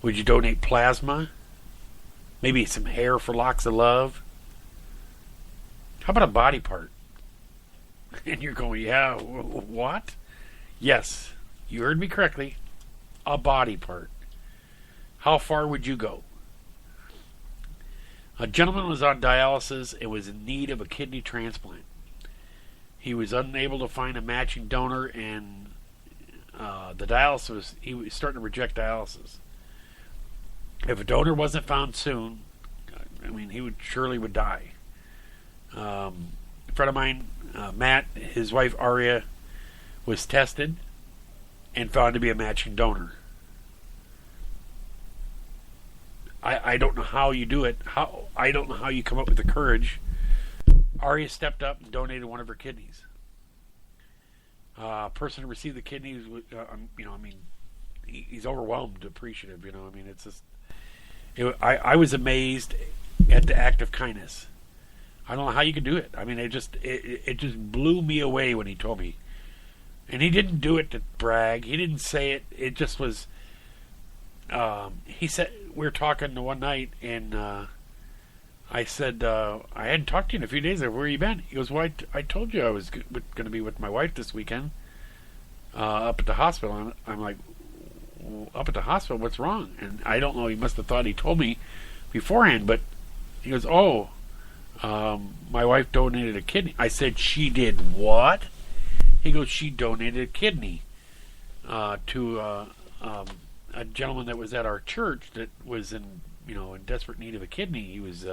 Would you donate plasma? Maybe some hair for locks of love? How about a body part? And you're going, yeah, what? Yes, you heard me correctly. A body part. How far would you go? A gentleman was on dialysis and was in need of a kidney transplant. He was unable to find a matching donor, and he was starting to reject dialysis. If a donor wasn't found soon, he would die. A friend of mine, Matt, his wife Aria, was tested and found to be a matching donor. I don't know how you do it. I don't know how you come up with the courage. Aria stepped up and donated one of her kidneys. Person who received the kidneys, he's overwhelmed, appreciative. It's just. I was amazed at the act of kindness. I don't know how you could do it. It just blew me away when he told me. And he didn't do it to brag. He didn't say it. It just was. He said, we were talking one night, and I said, I hadn't talked to you in a few days. Where you been? He goes, well, I told you I was going to be with my wife this weekend up at the hospital. I'm like, up at the hospital? What's wrong? And I don't know. He must have thought he told me beforehand, but he goes, my wife donated a kidney. I said, she did what? He goes, she donated a kidney to a gentleman that was at our church that was in desperate need of a kidney. He was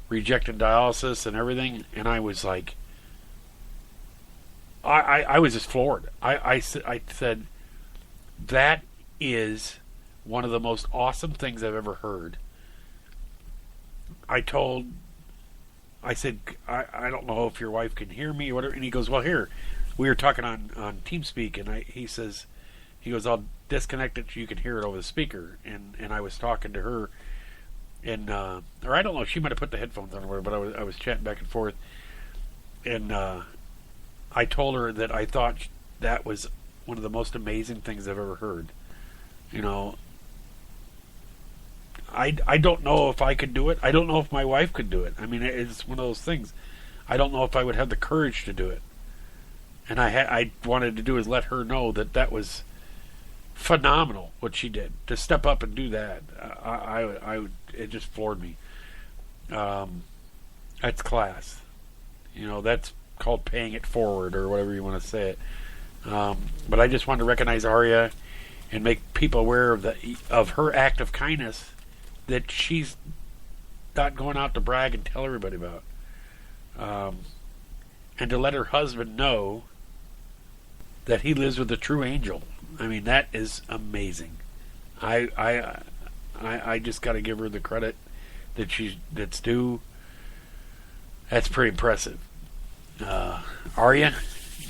rejecting dialysis and everything, and I was like, I was just floored. I said, that is one of the most awesome things I've ever heard. I said, I don't know if your wife can hear me or whatever. And he goes, well, here, we were talking on TeamSpeak, and he goes, I'll disconnect it so you can hear it over the speaker. And I was talking to her, and or I don't know, she might have put the headphones on or whatever, but I was chatting back and forth, and I told her that I thought that was one of the most amazing things I've ever heard. I don't know if I could do it. I don't know if my wife could do it. It's one of those things. I don't know if I would have the courage to do it. And I wanted to do is let her know that was phenomenal what she did to step up and do that. It just floored me. That's class. That's called paying it forward, or whatever you want to say it. But I just wanted to recognize Aria and make people aware of her act of kindness that she's not going out to brag and tell everybody about. And to let her husband know that he lives with a true angel. That is amazing. I just got to give her the credit that's due. That's pretty impressive. Aria,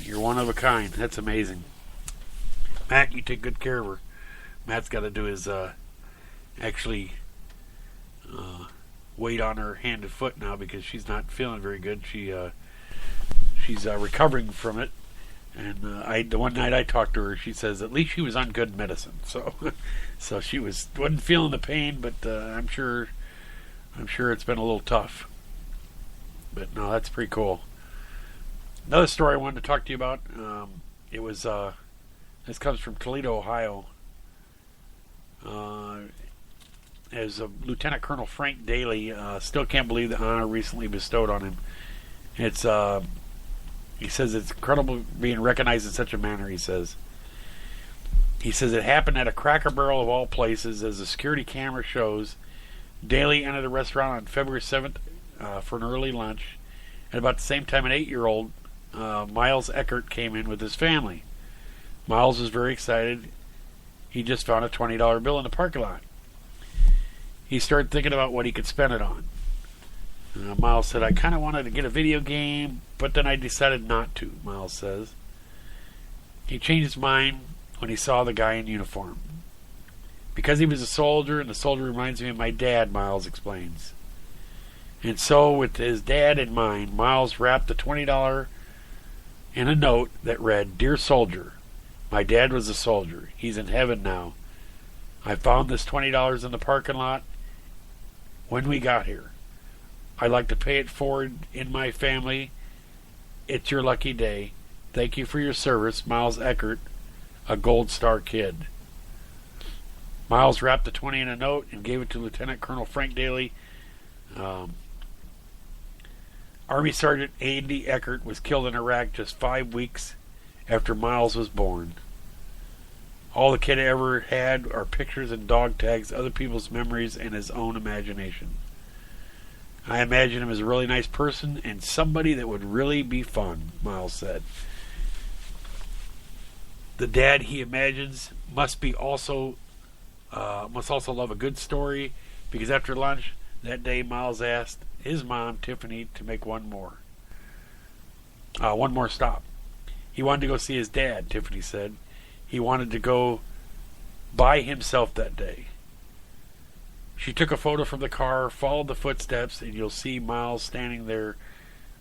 you're one of a kind. That's amazing. Matt, you take good care of her. Matt's got to do his actually wait on her hand and foot now because she's not feeling very good. She's recovering from it. And the one night I talked to her, she says at least she was on good medicine. So she wasn't feeling the pain, but I'm sure it's been a little tough. But no, that's pretty cool. Another story I wanted to talk to you about. It was this comes from Toledo, Ohio. As Lieutenant Colonel Frank Daly still can't believe the honor recently bestowed on him. It's he says it's incredible being recognized in such a manner. He says it happened at a Cracker Barrel of all places. As the security camera shows, Daly entered the restaurant on February 7th for an early lunch. At about the same time, an 8-year-old, Miles Eckert, came in with his family. Miles was very excited. He just found a $20 bill in the parking lot. He started thinking about what he could spend it on. Miles said, I kind of wanted to get a video game, but then I decided not to, Miles says. He changed his mind when he saw the guy in uniform. Because he was a soldier, and the soldier reminds me of my dad, Miles explains. And so, with his dad in mind, Miles wrapped the $20 and a note that read, "Dear soldier, my dad was a soldier. He's in heaven now. I found this $20 in the parking lot when we got here. I'd like to pay it forward in my family. It's your lucky day. Thank you for your service, Miles Eckert, a Gold Star kid." Miles wrapped the 20 in a note and gave it to Lieutenant Colonel Frank Daly. Army Sergeant Andy Eckert was killed in Iraq just 5 weeks after Miles was born. All the kid ever had are pictures and dog tags, other people's memories, and his own imagination. I imagine him as a really nice person and somebody that would really be fun, Miles said. The dad he imagines must also love a good story, because after lunch that day, Miles asked his mom, Tiffany, to make one more stop. He wanted to go see his dad, Tiffany said. He wanted to go by himself that day. She took a photo from the car, followed the footsteps, and you'll see Miles standing there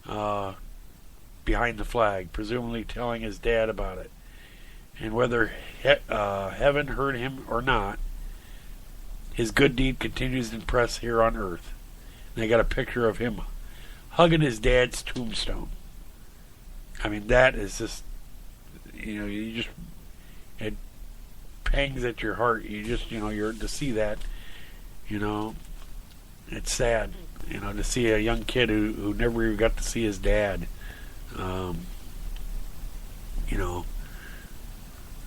behind the flag, presumably telling his dad about it. And whether heaven heard him or not, his good deed continues to impress here on earth. And they got a picture of him hugging his dad's tombstone. I mean, that is just, it pangs at your heart. You're to see that, it's sad, to see a young kid who never even got to see his dad.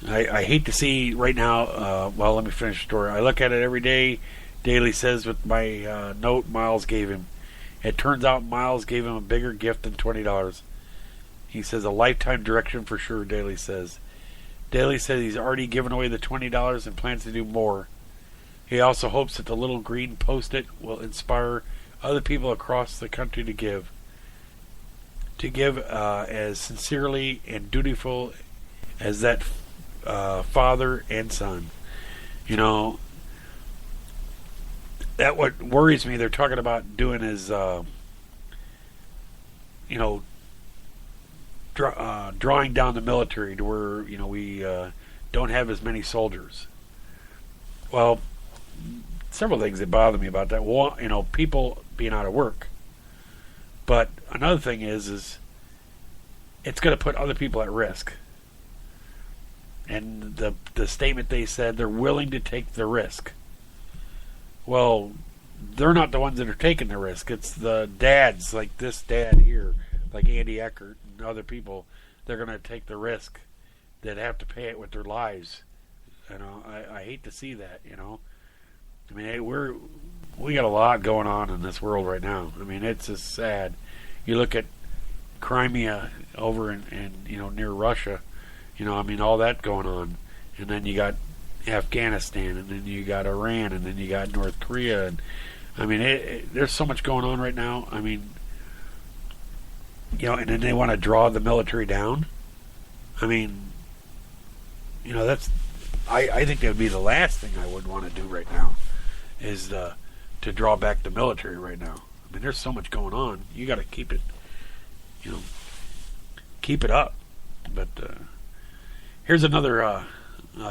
I hate to see right now, let me finish the story. I look at it every day, Daly says, with my note Miles gave him. It turns out Miles gave him a bigger gift than $20. He says a lifetime direction for sure, Daly says. Daly says he's already given away the $20 and plans to do more. He also hopes that the little green post-it will inspire other people across the country to give. To give as sincerely and dutiful as that father and son. That what worries me. They're talking about doing is, drawing down the military to where we don't have as many soldiers. Well, several things that bother me about that. One, people being out of work. But another thing is it's going to put other people at risk. And the statement they said, they're willing to take the risk. Well, they're not the ones that are taking the risk. It's the dads, like this dad here, like Andy Eckert and other people. They're going to take the risk that have to pay it with their lives. I hate to see that. I mean, we got a lot going on in this world right now. I mean, it's just sad. You look at Crimea over in near Russia. All that going on. And then you got Afghanistan, and then you got Iran, and then you got North Korea. And there's so much going on right now. I mean, and then they want to draw the military down. I mean, that's, I think that would be the last thing I would want to do right now, is to draw back the military right now. I mean, there's so much going on. You got to keep it, keep it up. But here's another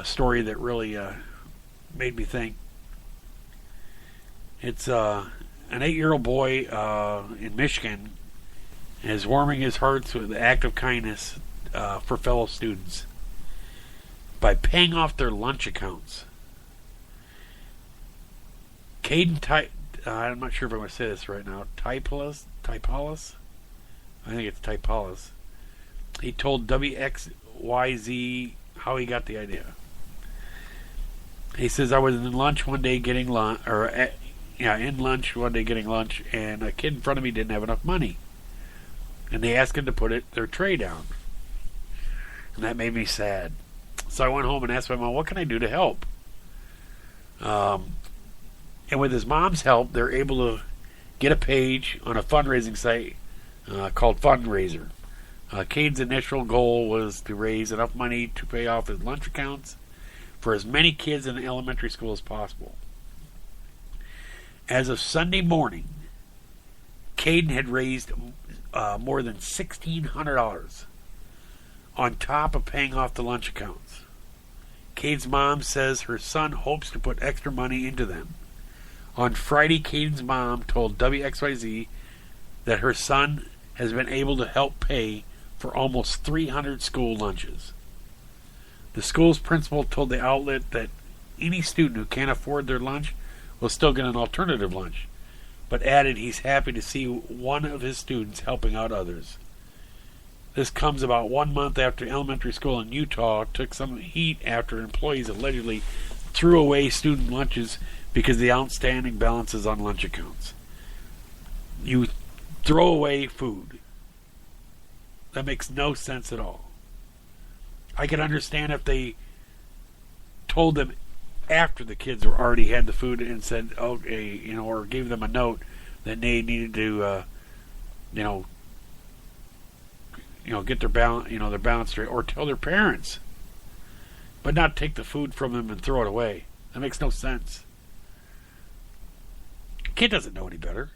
story that really made me think. It's an 8-year-old boy in Michigan is warming his heart with the act of kindness for fellow students by paying off their lunch accounts. Caden I'm not sure if I'm going to say this right now. Typalis? I think it's Typalis. He told WXYZ how he got the idea. He says, I was in lunch one day getting lunch, and a kid in front of me didn't have enough money. And they asked him to put their tray down. And that made me sad. So I went home and asked my mom, what can I do to help? And with his mom's help, they're able to get a page on a fundraising site called Fundraiser. Cade's initial goal was to raise enough money to pay off his lunch accounts for as many kids in the elementary school as possible. As of Sunday morning, Caden had raised more than $1,600. on top of paying off the lunch accounts. Cade's mom says her son hopes to put extra money into them. On Friday, Cade's mom told WXYZ that her son has been able to help pay for almost 300 school lunches. The school's principal told the outlet that any student who can't afford their lunch will still get an alternative lunch, but added he's happy to see one of his students helping out others. This comes about 1 month after elementary school in Utah took some heat after employees allegedly threw away student lunches because of the outstanding balances on lunch accounts. You throw away food. That makes no sense at all. I can understand if they told them after the kids were already had the food and said, okay, or gave them a note that they needed to, get their balance straight, or tell their parents, but not take the food from them and throw it away. That makes no sense. Kid doesn't know any better.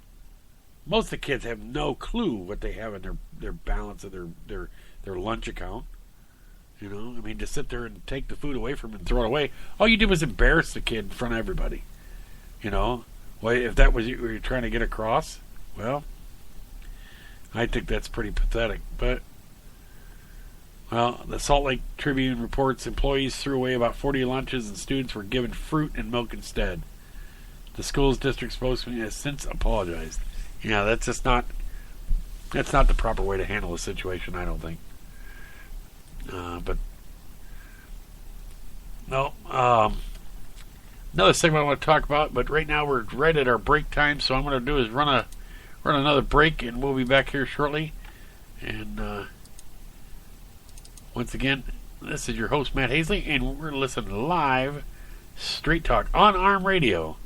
Most of the kids have no clue what they have in their balance of their lunch account. To sit there and take the food away from him and throw it away, all you did was embarrass the kid in front of everybody. Well, if that was what you're trying to get across, well, I think that's pretty pathetic. But, the Salt Lake Tribune reports employees threw away about 40 lunches and students were given fruit and milk instead. The school's district spokesman has since apologized. That's not the proper way to handle a situation, I don't think. Another segment I want to talk about, but right now we're right at our break time, so what I'm going to do is run another break, and we'll be back here shortly. And once again, this is your host, Matt Hasley, and we're listening live, Straight Talk, on ARM Radio.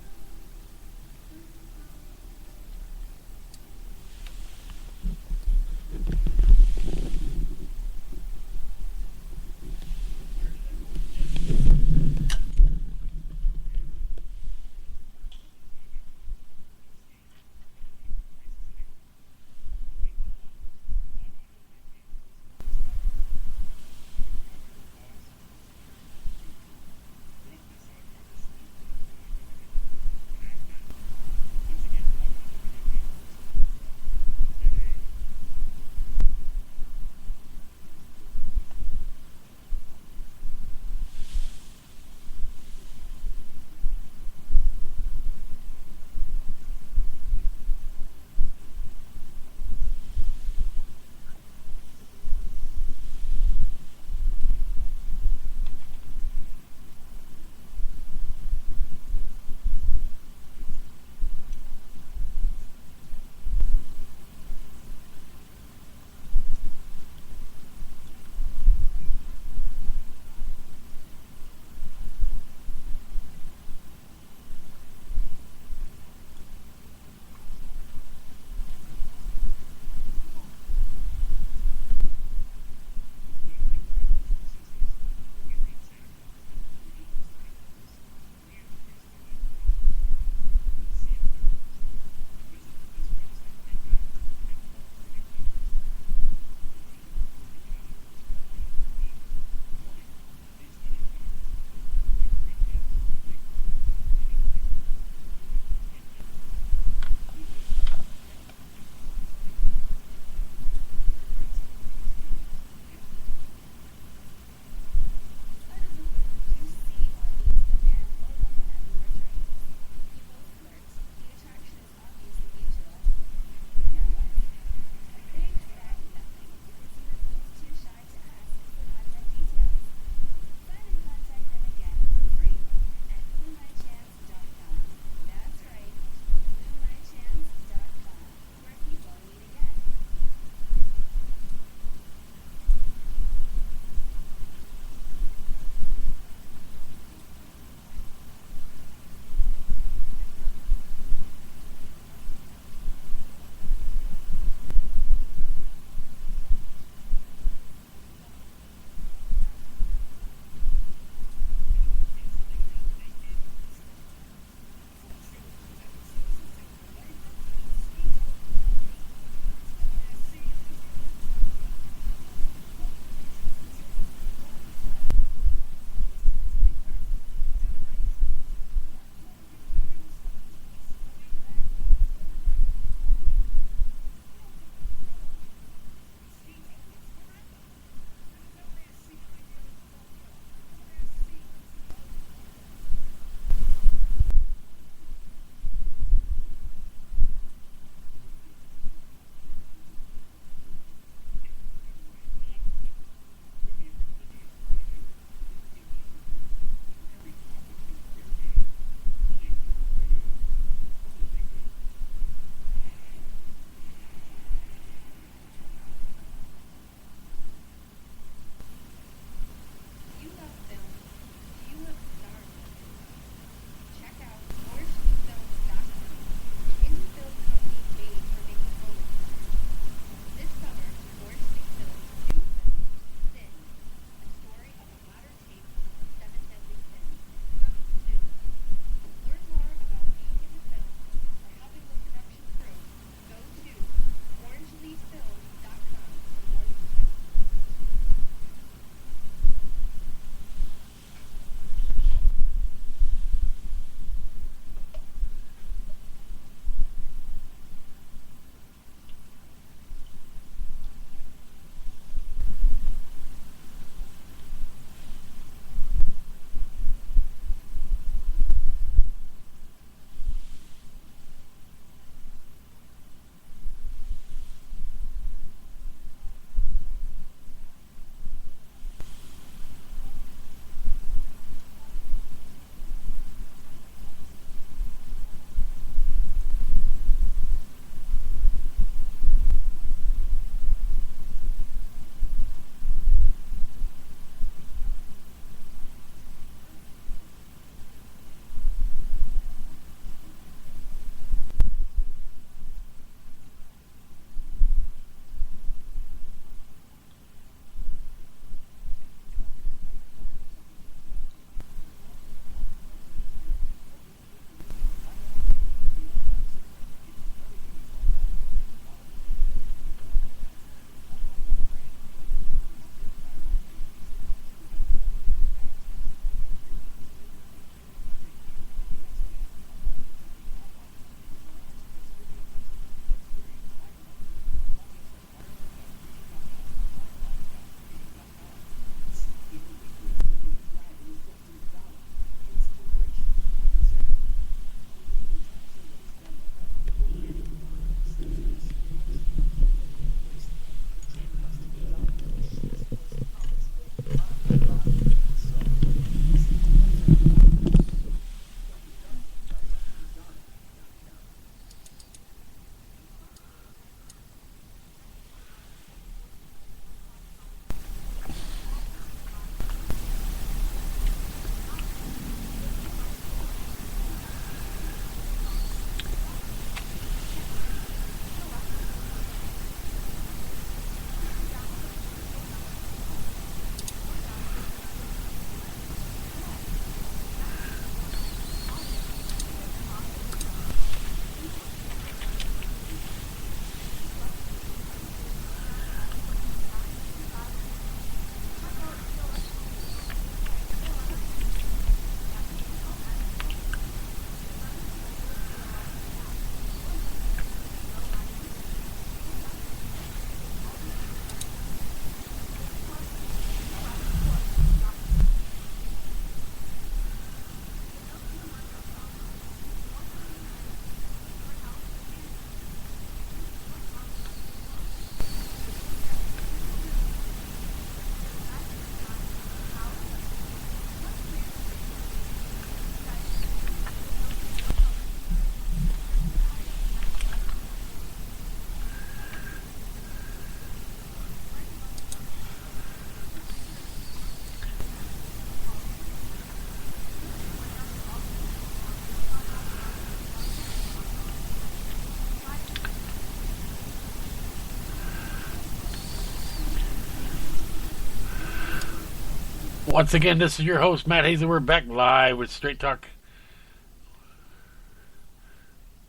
Once again, this is your host, Matt Hasley. We're back live with Straight Talk.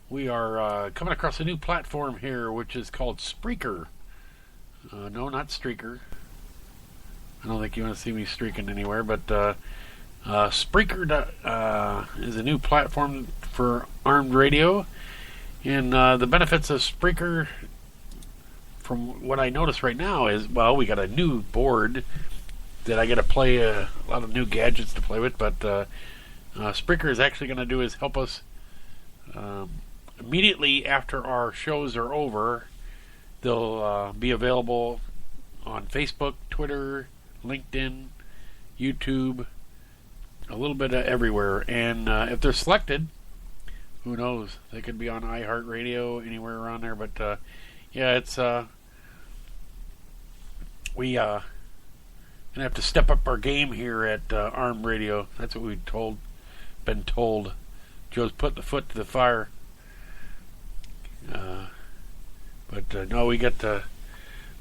We are coming across a new platform here, which is called Spreaker. No, not Streaker. I don't think you want to see me streaking anywhere, but Spreaker is a new platform for armed radio. And the benefits of Spreaker, from what I notice right now, is, well, we got a new board that I got to play a lot of new gadgets to play with, but Spreaker is actually going to do is help us immediately after our shows are over. They'll be available on Facebook, Twitter, LinkedIn, YouTube, a little bit of everywhere. And if they're selected, who knows? They could be on iHeartRadio, anywhere around there. But yeah, it's we gonna have to step up our game here at Armed Radio. That's what we've been told. Joe's putting the foot to the fire. But no, we got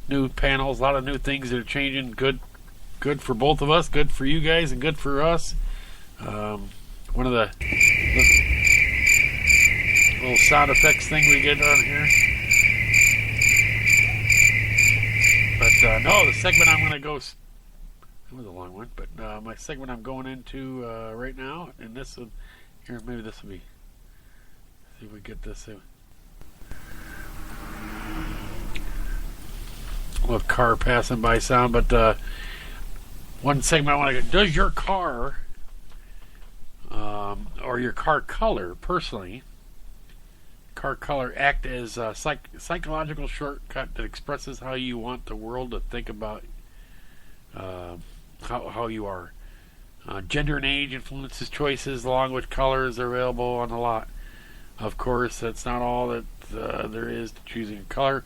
new panels, a lot of new things that are changing. Good for both of us, good for you guys, and good for us. One of the little sound effects thing we get on here. But no, the segment I'm going to go. That was a long one, but my segment I'm going into right now, and this will, here, maybe this will be. See if we get this. A little car passing by sound, but one segment I want to get. Does your car or your car color, personally, car color act as a psychological shortcut that expresses how you want the world to think about how you are? Gender and age influences choices along with colors are available on the lot. Of course, that's not all that there is to choosing a color.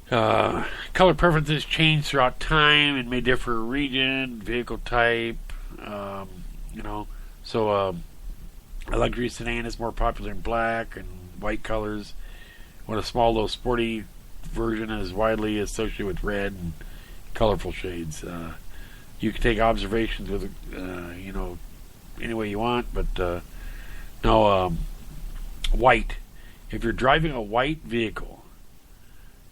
Color preferences change throughout time and may differ region, vehicle type, So a luxury sedan is more popular in black and white colors, when a small, low, sporty version is widely associated with red and colorful shades. You can take observations with, any way you want, but white. If you're driving a white vehicle,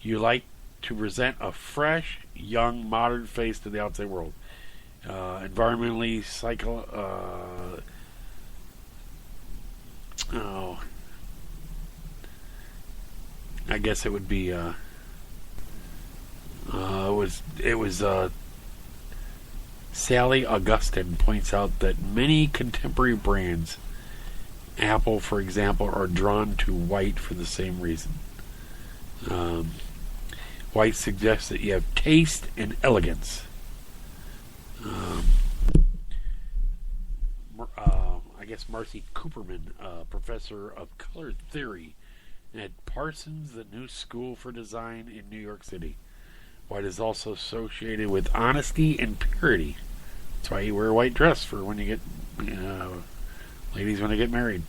you like to present a fresh, young, modern face to the outside world. Environmentally, I guess it would be. It was. Sally Augustine points out that many contemporary brands, Apple, for example, are drawn to white for the same reason. White suggests that you have taste and elegance. I guess Marcy Cooperman, professor of color theory at Parsons, the New School for Design in New York City. White is also associated with honesty and purity. That's why you wear a white dress for when you get, ladies when they get married.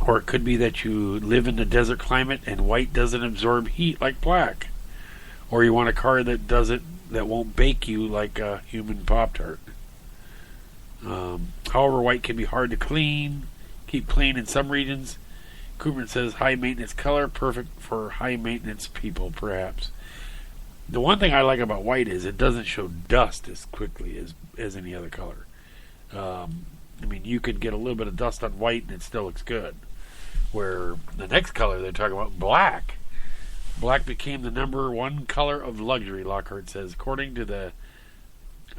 Or it could be that you live in the desert climate and white doesn't absorb heat like black. Or you want a car that won't bake you like a human Pop-Tart. However, white can be hard to keep clean in some regions. Cooperman says high maintenance color, perfect for high maintenance people, perhaps. The one thing I like about white is it doesn't show dust as quickly as any other color. You could get a little bit of dust on white and it still looks good. Where the next color they're talking about, black. Black became the number one color of luxury, Lockhart says. According to the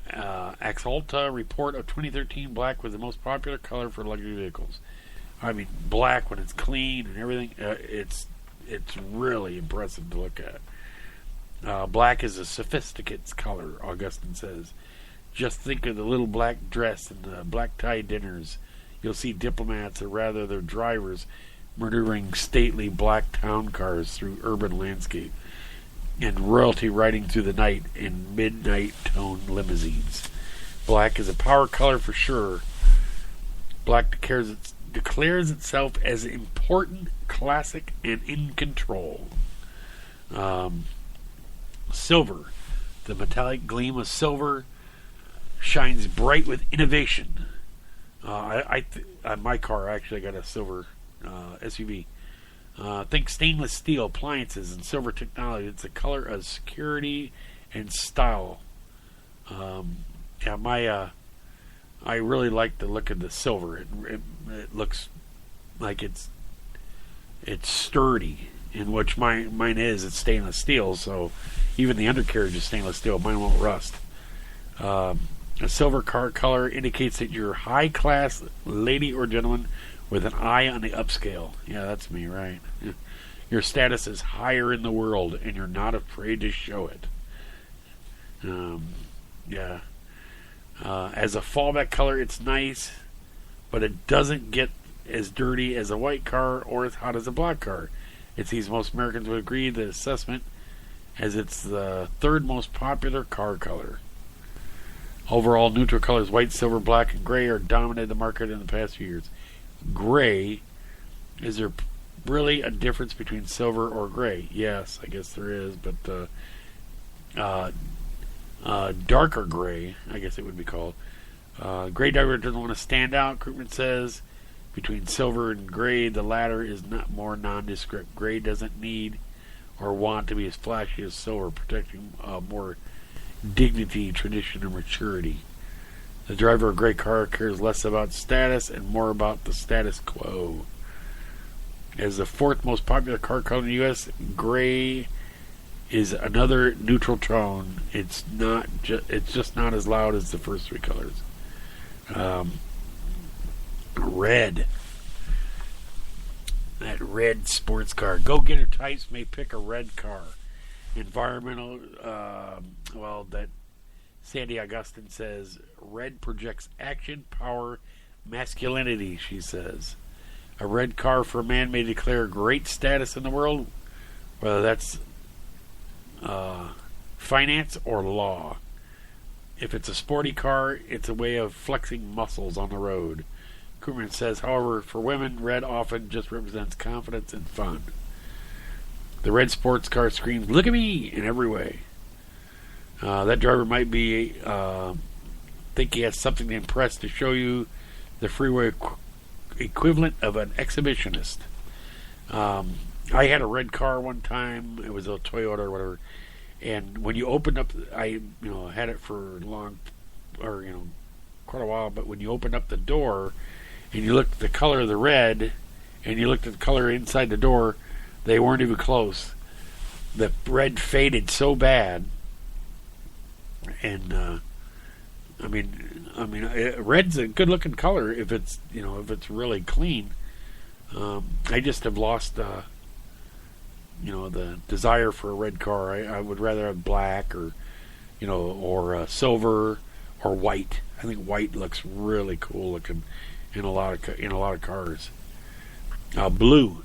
Axalta report of 2013, black was the most popular color for luxury vehicles. Black, when it's clean and everything, it's really impressive to look at. Black is a sophisticated color, Augustine says. Just think of the little black dress and the black tie dinners. You'll see diplomats, or rather their drivers, maneuvering stately black town cars through urban landscape, and royalty riding through the night in midnight tone limousines. Black is a power color for sure. Black declares itself as important, classic, and in control. Silver. The metallic gleam of silver shines bright with innovation. My car actually got a silver SUV. Think stainless steel appliances and silver technology. It's a color of security and style. I really like the look of the silver. It looks like it's sturdy, in which mine is. It's stainless steel, so even the undercarriage is stainless steel. Mine won't rust. A silver car color indicates that you're high class lady or gentleman with an eye on the upscale. Yeah, that's me, right? Your status is higher in the world, and you're not afraid to show it. Yeah. As a fallback color, it's nice, but it doesn't get as dirty as a white car or as hot as a black car. It seems most Americans would agree the assessment, as it's the third most popular car color. Overall, neutral colors white, silver, black, and gray are dominated the market in the past few years. Gray, is there really a difference between silver or gray? Yes, I guess there is, but darker gray, I guess it would be called. Gray driver doesn't want to stand out, Krugman says. Between silver and gray, the latter is not more nondescript. Gray doesn't need or want to be as flashy as silver, protecting more dignity, tradition, and maturity. The driver of a gray car cares less about status and more about the status quo. As the fourth most popular car color in the U.S., gray is another neutral tone. It's just not as loud as the first three colors. Red. That red sports car. Go-getter types may pick a red car. Environmental, that Sandy Augustine says, red projects action, power, masculinity, she says. A red car for a man may declare great status in the world, whether that's finance or law. If it's a sporty car, it's a way of flexing muscles on the road. Krugman says, however, for women, red often just represents confidence and fun. The red sports car screams, look at me, in every way. That driver might be think he has something to impress to show you the freeway equivalent of an exhibitionist. I had a red car one time. It was a Toyota or whatever. And when you opened up, I had it for quite a while. But when you opened up the door, and you looked at the color of the red, and you looked at the color inside the door, they weren't even close. The red faded so bad, and red's a good-looking color if it's really clean. I just have lost the desire for a red car. I would rather have black or silver or white. I think white looks really cool looking in a lot of cars. Blue.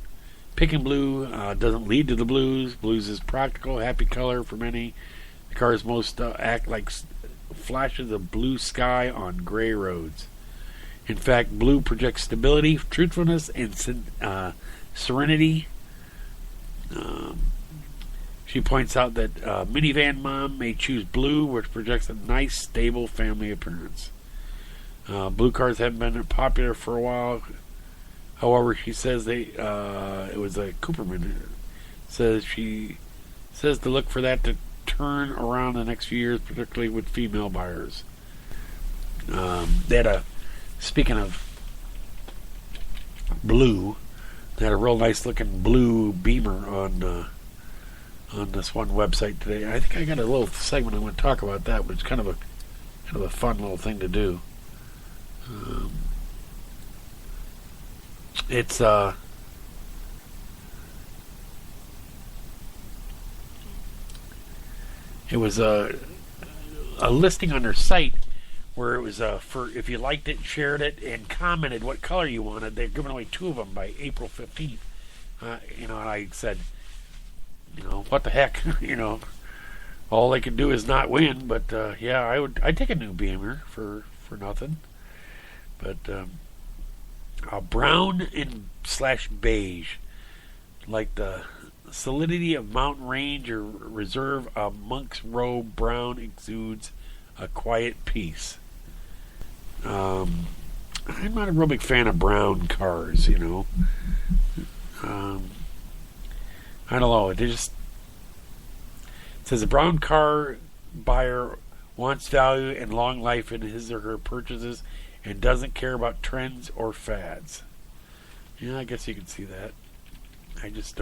Picking blue doesn't lead to the blues. Blues is practical, happy color for many. The cars most act like flashes of blue sky on gray roads. In fact, blue projects stability, truthfulness, and serenity. She points out that minivan mom may choose blue, which projects a nice, stable family appearance. Blue cars haven't been popular for a while. However, she says it was a Cooperman. She says to look for that to turn around the next few years, particularly with female buyers. They had speaking of blue, they had a real nice looking blue Beamer on this one website today. I think I got a little segment I want to talk about that, which is kind of a fun little thing to do. It was a listing on their site where it was for if you liked it, shared it, and commented what color you wanted. They're giving away 2 of them by April 15th. And I said, what the heck, all they could do is not win. But I'd take a new Beamer for nothing. But brown and /beige, like the solidity of mountain range or reserve, a monk's robe brown exudes a quiet peace. I'm not a real big fan of brown cars, you know. I don't know. It says a brown car buyer wants value and long life in his or her purchases and doesn't care about trends or fads. Yeah, I guess you can see that. I just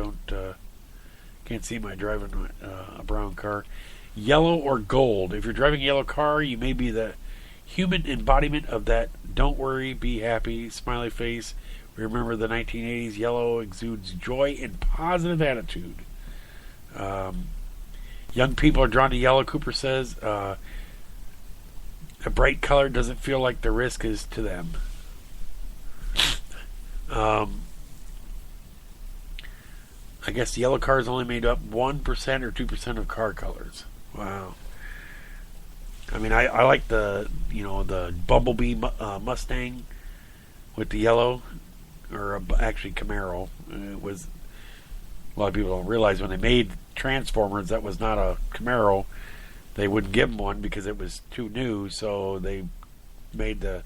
can't see my driving a brown car. Yellow or gold. If you're driving a yellow car, you may be the human embodiment of that don't worry, be happy, smiley face. Remember the 1980s, yellow exudes joy and positive attitude. Young people are drawn to yellow, Cooper says. A bright color doesn't feel like the risk is to them. I guess the yellow cars only made up 1% or 2% of car colors. Wow. I mean, I like the Bumblebee Mustang with the yellow, or actually Camaro. It was, a lot of people don't realize when they made Transformers, that was not a Camaro. They wouldn't give them one because it was too new, so they made the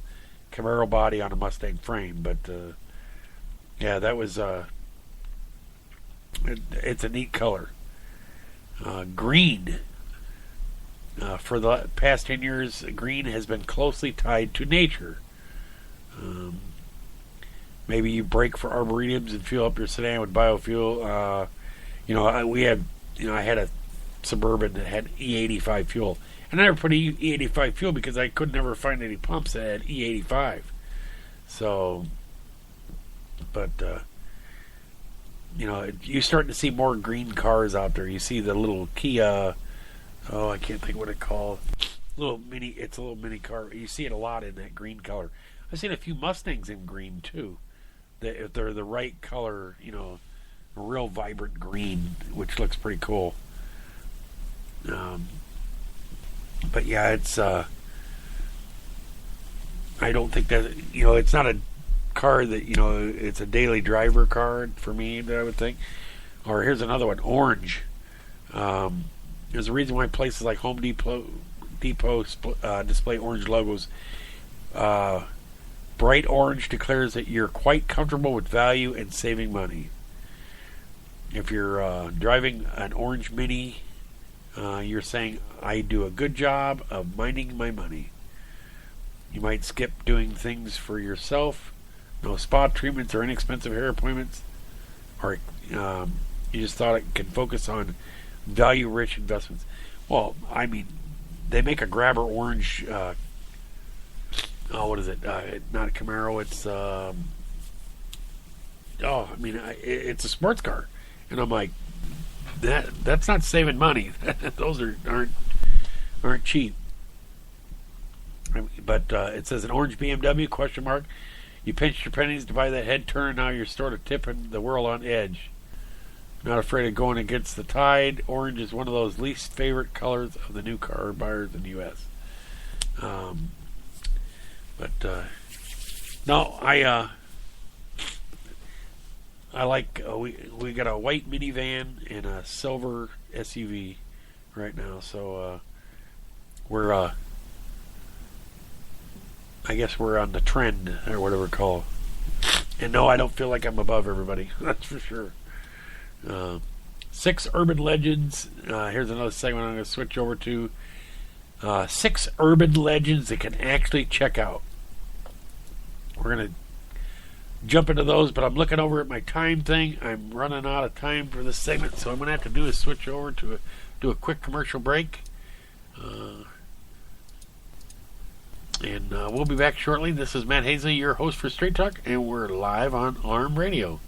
Camaro body on a Mustang frame. But yeah, that was it's a neat color. Green. For the past 10 years, green has been closely tied to nature. Maybe you break for arboretums and fuel up your sedan with biofuel. I had a Suburban that had E85 fuel, and I never put E85 fuel because I could never find any pumps that had E85. So, but you're starting to see more green cars out there. You see the little Kia. Oh, I can't think what it's called. It's a little mini car. You see it a lot in that green color. I've seen a few Mustangs in green too. If they're the right color, a real vibrant green, which looks pretty cool. But yeah, it's. I don't think that it's not a car that it's a daily driver car for me that I would think. Or here's another one, orange. There's a reason why places like Home Depot display orange logos. Bright orange declares that you're quite comfortable with value and saving money. If you're driving an orange Mini, you're saying, I do a good job of minding my money. You might skip doing things for yourself. No spa treatments or inexpensive hair appointments. Or you just thought it could focus on value-rich investments. Well, I mean, they make a grabber orange. What is it? Not a Camaro. It's it's a sports car, and I'm like, that's not saving money. Those aren't cheap. But it says an orange BMW ? You pinched your pennies to buy that head turn, and now you're sort of tipping the world on edge. Not afraid of going against the tide. Orange is one of those least favorite colors of the new car buyers in the U.S. No, I like we got a white minivan and a silver SUV right now, so we're I guess we're on the trend or whatever it's called. And no, I don't feel like I'm above everybody. That's for sure. 6 urban legends. Here's another segment I'm going to switch over to. 6 urban legends that can actually check out. We're going to jump into those, but I'm looking over at my time thing. I'm running out of time for this segment, so I'm going to have to do is switch over to do a quick commercial break. And we'll be back shortly. This is Matt Hasley, your host for Straight Talk, and we're live on ARM Radio.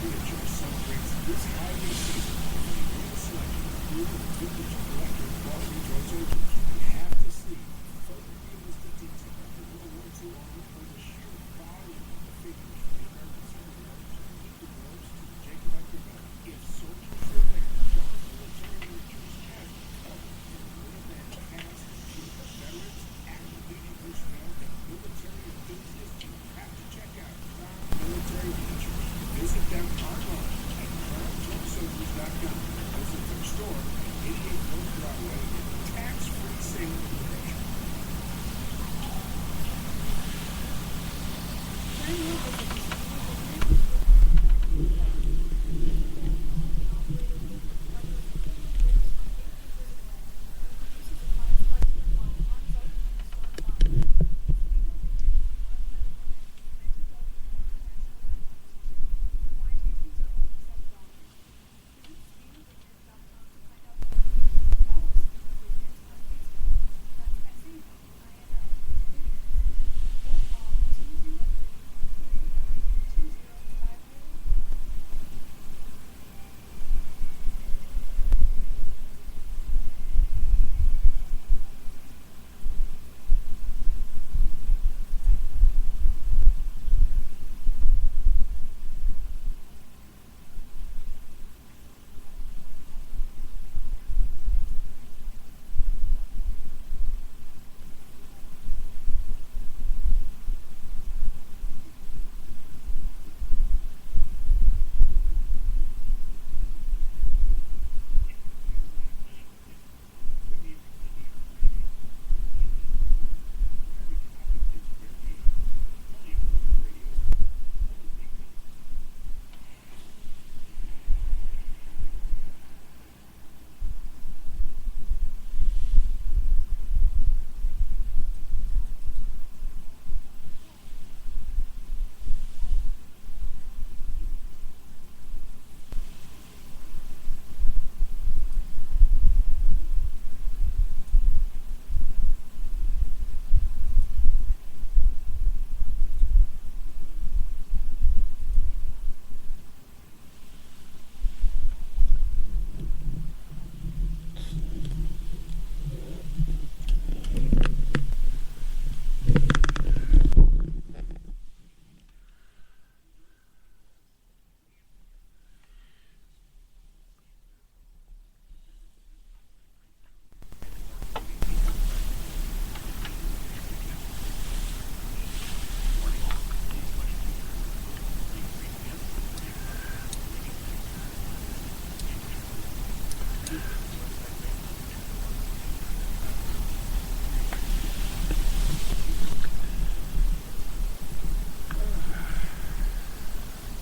Miniature celebrates this holiday season with a great selection of new and vintage collector quality toy soldiers. You have to see the photorealistic detail of the World War II army or the sheer volume of the figures from the American Civil War to the Lincoln Wars to the Jacob Acrobat. If soldiers are there, John Military Miniatures has you covered. From Minutemen past to the veterans, active duty personnel, and military enthusiasts, you have to check out Crown Military Miniatures. Visit them online at crowntoysoldiers.com or visit their store at 88 North Broadway in tax-free sale promotion.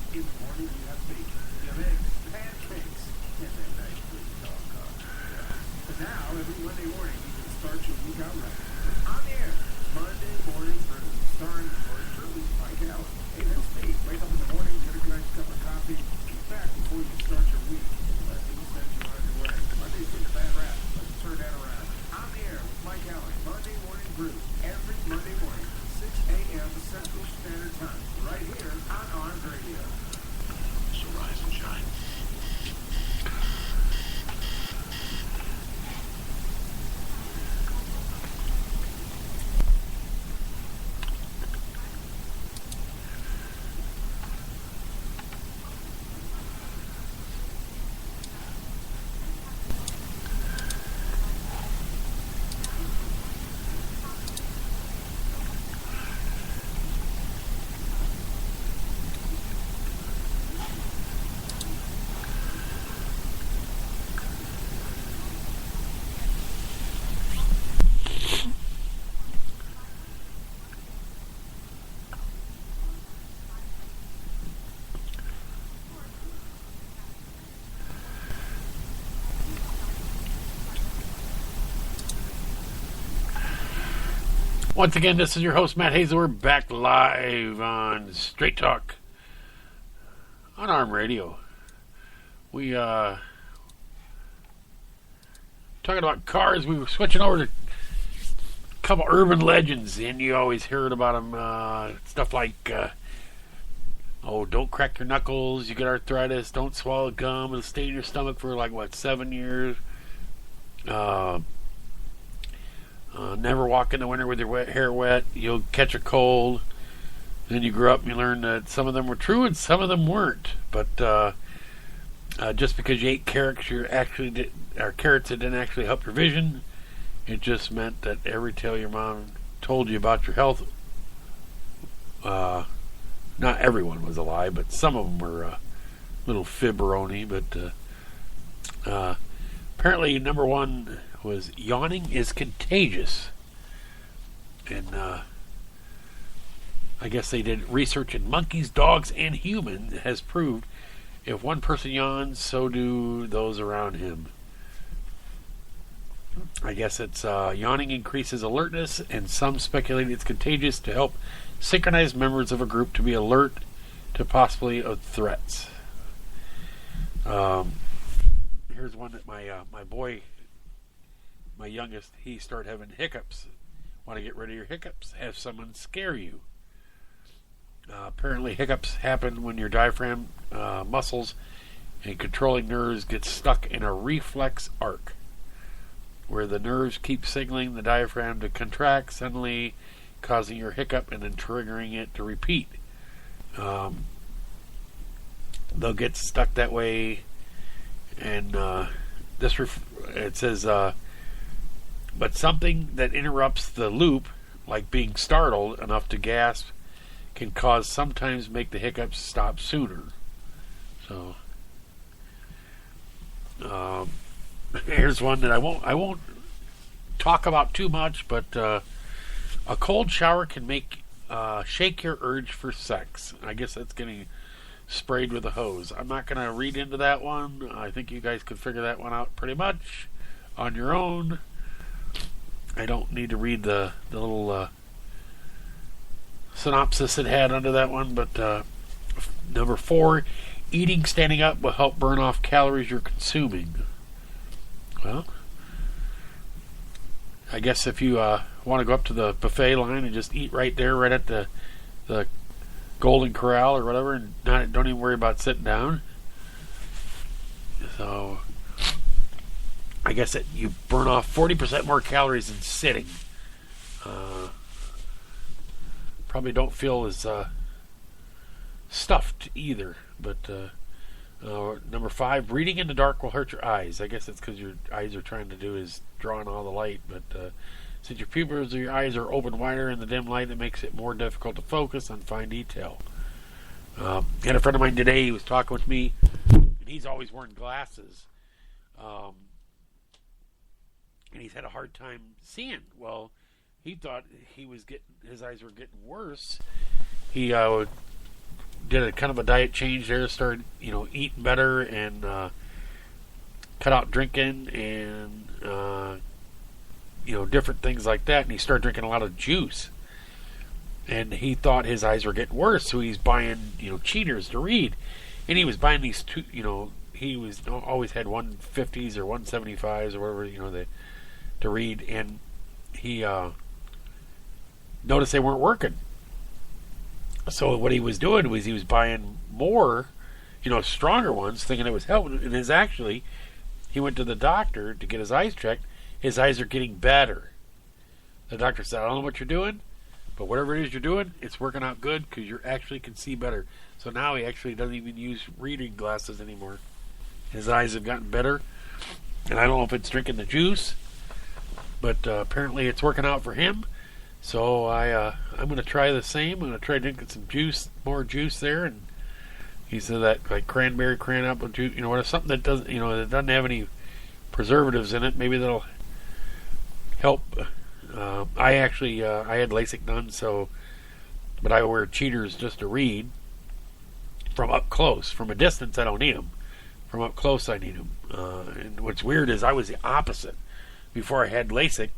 In the morning, you have bacon, you have eggs, pancakes, and that nice big dog coffee. But now, every Monday morning, you can start your week out right. On the air, Monday morning brew, starring yours truly, Mike Allen. Hey, that's me. Wake up in the morning, get a nice cup of coffee, get back before you start your week. Let me send you on your way. Monday's getting a bad rap. Let's turn that around. On the air with Mike Allen, Monday morning brew, every Monday morning, 6 a.m. Central Standard Time, right here on Arms Radio. So rise and shine. Once again, this is your host, Matt Hasley. We're back live on Straight Talk on ARM Radio. We talking about cars. We were switching over to a couple urban legends, and you always heard about them. Stuff like Oh, don't crack your knuckles. You get arthritis. Don't swallow gum. It'll stay in your stomach for 7 years. Never walk in the winter with your hair wet. You'll catch a cold. Then you grew up and you learned that some of them were true and some of them weren't. But just because you ate carrots, carrots that didn't actually help your vision. It just meant that every tale your mom told you about your health, not everyone was a lie, but some of them were a little fibberoni. But apparently, number one was yawning is contagious. And I guess they did research in monkeys, dogs, and humans has proved if one person yawns, so do those around him. I guess it's yawning increases alertness, and some speculate it's contagious to help synchronize members of a group to be alert to possibly of threats. Here's one that my boy, my youngest, he started having hiccups. Want to get rid of your hiccups? Have someone scare you. Apparently hiccups happen when your diaphragm muscles and controlling nerves get stuck in a reflex arc, where the nerves keep signaling the diaphragm to contract, suddenly causing your hiccup and then triggering it to repeat. They'll get stuck that way, and it says, but something that interrupts the loop, like being startled enough to gasp, can sometimes make the hiccups stop sooner. So, here's one that I won't talk about too much, but a cold shower can shake your urge for sex. I guess that's getting sprayed with a hose. I'm not going to read into that one. I think you guys could figure that one out pretty much on your own. I don't need to read the little synopsis it had under that one, but number 4, eating standing up will help burn off calories you're consuming. Well, I guess if you want to go up to the buffet line and just eat right there, right at the Golden Corral or whatever, and don't even worry about sitting down. So, I guess that you burn off 40% more calories than sitting. Probably don't feel as stuffed either. But number 5, reading in the dark will hurt your eyes. I guess that's because your eyes are trying to do is drawing all the light. But since your pupils or your eyes are open wider in the dim light, it makes it more difficult to focus on fine detail. And a friend of mine today, he was talking with me, and he's always wearing glasses. And he's had a hard time seeing. Well, he thought his eyes were getting worse. He did a kind of a diet change there, started eating better, and cut out drinking and different things like that. And he started drinking a lot of juice. And he thought his eyes were getting worse, so he's buying cheaters to read. And he was buying these two. He was always had 150s or 175s or whatever to read, and he noticed they weren't working. So what he was doing was he was buying more, stronger ones, thinking it was helping. And he went to the doctor to get his eyes checked. His eyes are getting better. The doctor said, I don't know what you're doing, but whatever it is you're doing, it's working out good because you actually can see better. So now he actually doesn't even use reading glasses anymore. His eyes have gotten better. And I don't know if it's drinking the juice, but apparently it's working out for him. So I'm going to try the same. I'm going to try drinking some juice, more juice there. And he said that like cranberry, apple juice, something that doesn't have any preservatives in it. Maybe that'll help. I had LASIK done, but I wear cheaters just to read from up close. From a distance, I don't need them. From up close, I need them. And what's weird is I was the opposite. Before I had LASIK,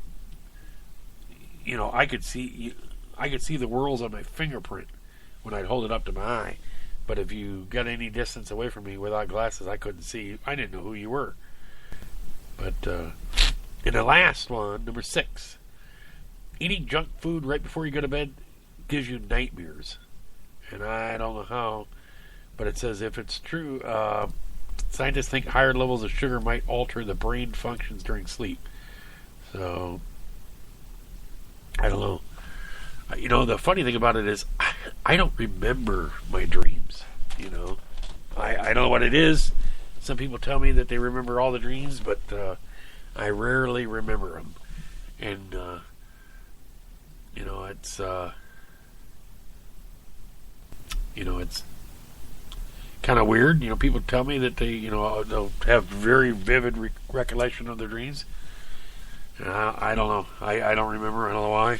I could see the whorls on my fingerprint when I'd hold it up to my eye. But if you got any distance away from me without glasses, I couldn't see you. I didn't know who you were. But in the last one, number 6, eating junk food right before you go to bed gives you nightmares. and I don't know how, but it says if it's true, scientists think higher levels of sugar might alter the brain functions during sleep. So, I don't know. The funny thing about it is I don't remember my dreams. I don't know what it is. Some people tell me that they remember all the dreams, but I rarely remember them. And, it's, it's kind of weird. People tell me that they, they'll have very vivid recollection of their dreams. And I don't know. I don't remember. I don't know why.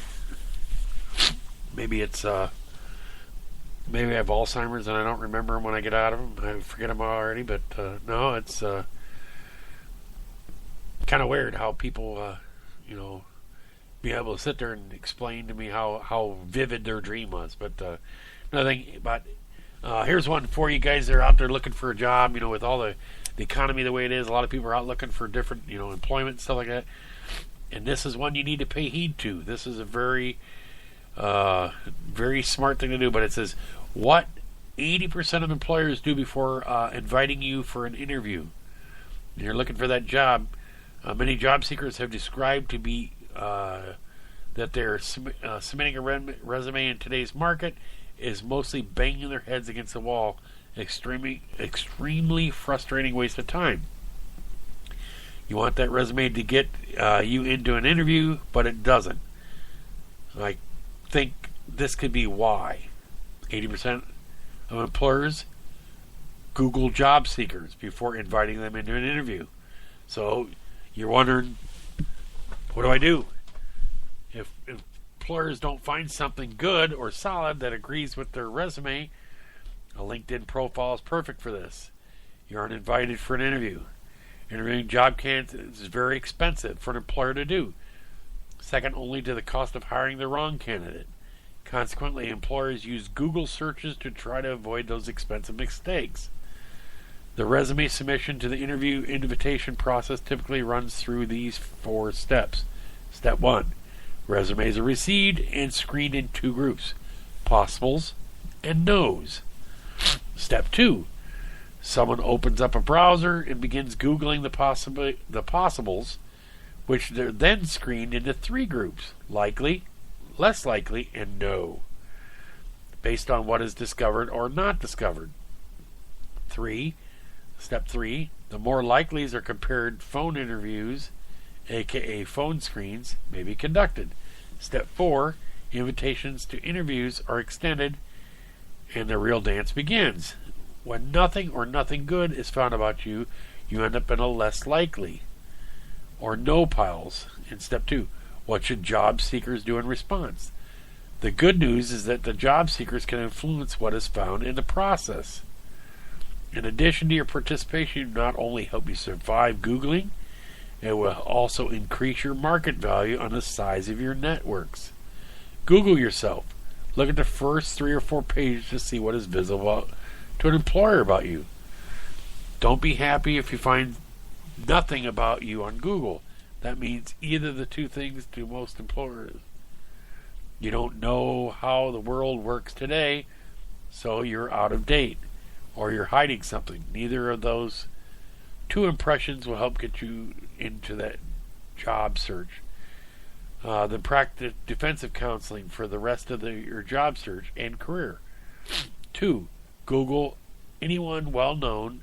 Maybe it's, maybe I have Alzheimer's and I don't remember them when I get out of them. I forget them already, but no, it's kind of weird how people, be able to sit there and explain to me how vivid their dream was. But another thing about, here's one for you guys that are out there looking for a job, with all the economy the way it is. A lot of people are out looking for different, employment and stuff like that. And this is one you need to pay heed to. This is a very very smart thing to do, but it says what 80% of employers do before inviting you for an interview. And you're looking for that job. Many job seekers have described to be that they're submitting a resume in today's market is mostly banging their heads against the wall. Extremely frustrating waste of time. You want that resume to get you into an interview, but it doesn't. I think this could be why 80% of employers Google job seekers before inviting them into an interview. So you're wondering, what do I do? If employers don't find something good or solid that agrees with their resume, a LinkedIn profile is perfect for this. You aren't invited for an interview. Interviewing job candidates is very expensive for an employer to do, second only to the cost of hiring the wrong candidate. Consequently, employers use Google searches to try to avoid those expensive mistakes. The resume submission to the interview invitation process typically runs through these 4 steps. Step 1. Resumes are received and screened in 2 groups, possibles and no's. Step 2. Someone opens up a browser and begins Googling the possibles, which they're then screened into 3 groups, likely, less likely, and no, based on what is discovered or not discovered. Step 3, the more likelies are compared. Phone interviews, aka phone screens, may be conducted. Step 4, invitations to interviews are extended and the real dance begins. When nothing or nothing good is found about you, you end up in a less likely or no piles. In step 2, what should job seekers do in response? The good news is that the job seekers can influence what is found in the process. In addition to your participation, not only help you survive Googling, it will also increase your market value on the size of your networks. Google yourself. Look at the first 3 or 4 pages to see what is visible to an employer about you. Don't be happy if you find nothing about you on Google. That means either the 2 things to most employers. You don't know how the world works today, so you're out of date, or you're hiding something. Neither of those 2 impressions will help get you into that job search. Then practice defensive counseling for the rest of your job search and career. 2. Google anyone well known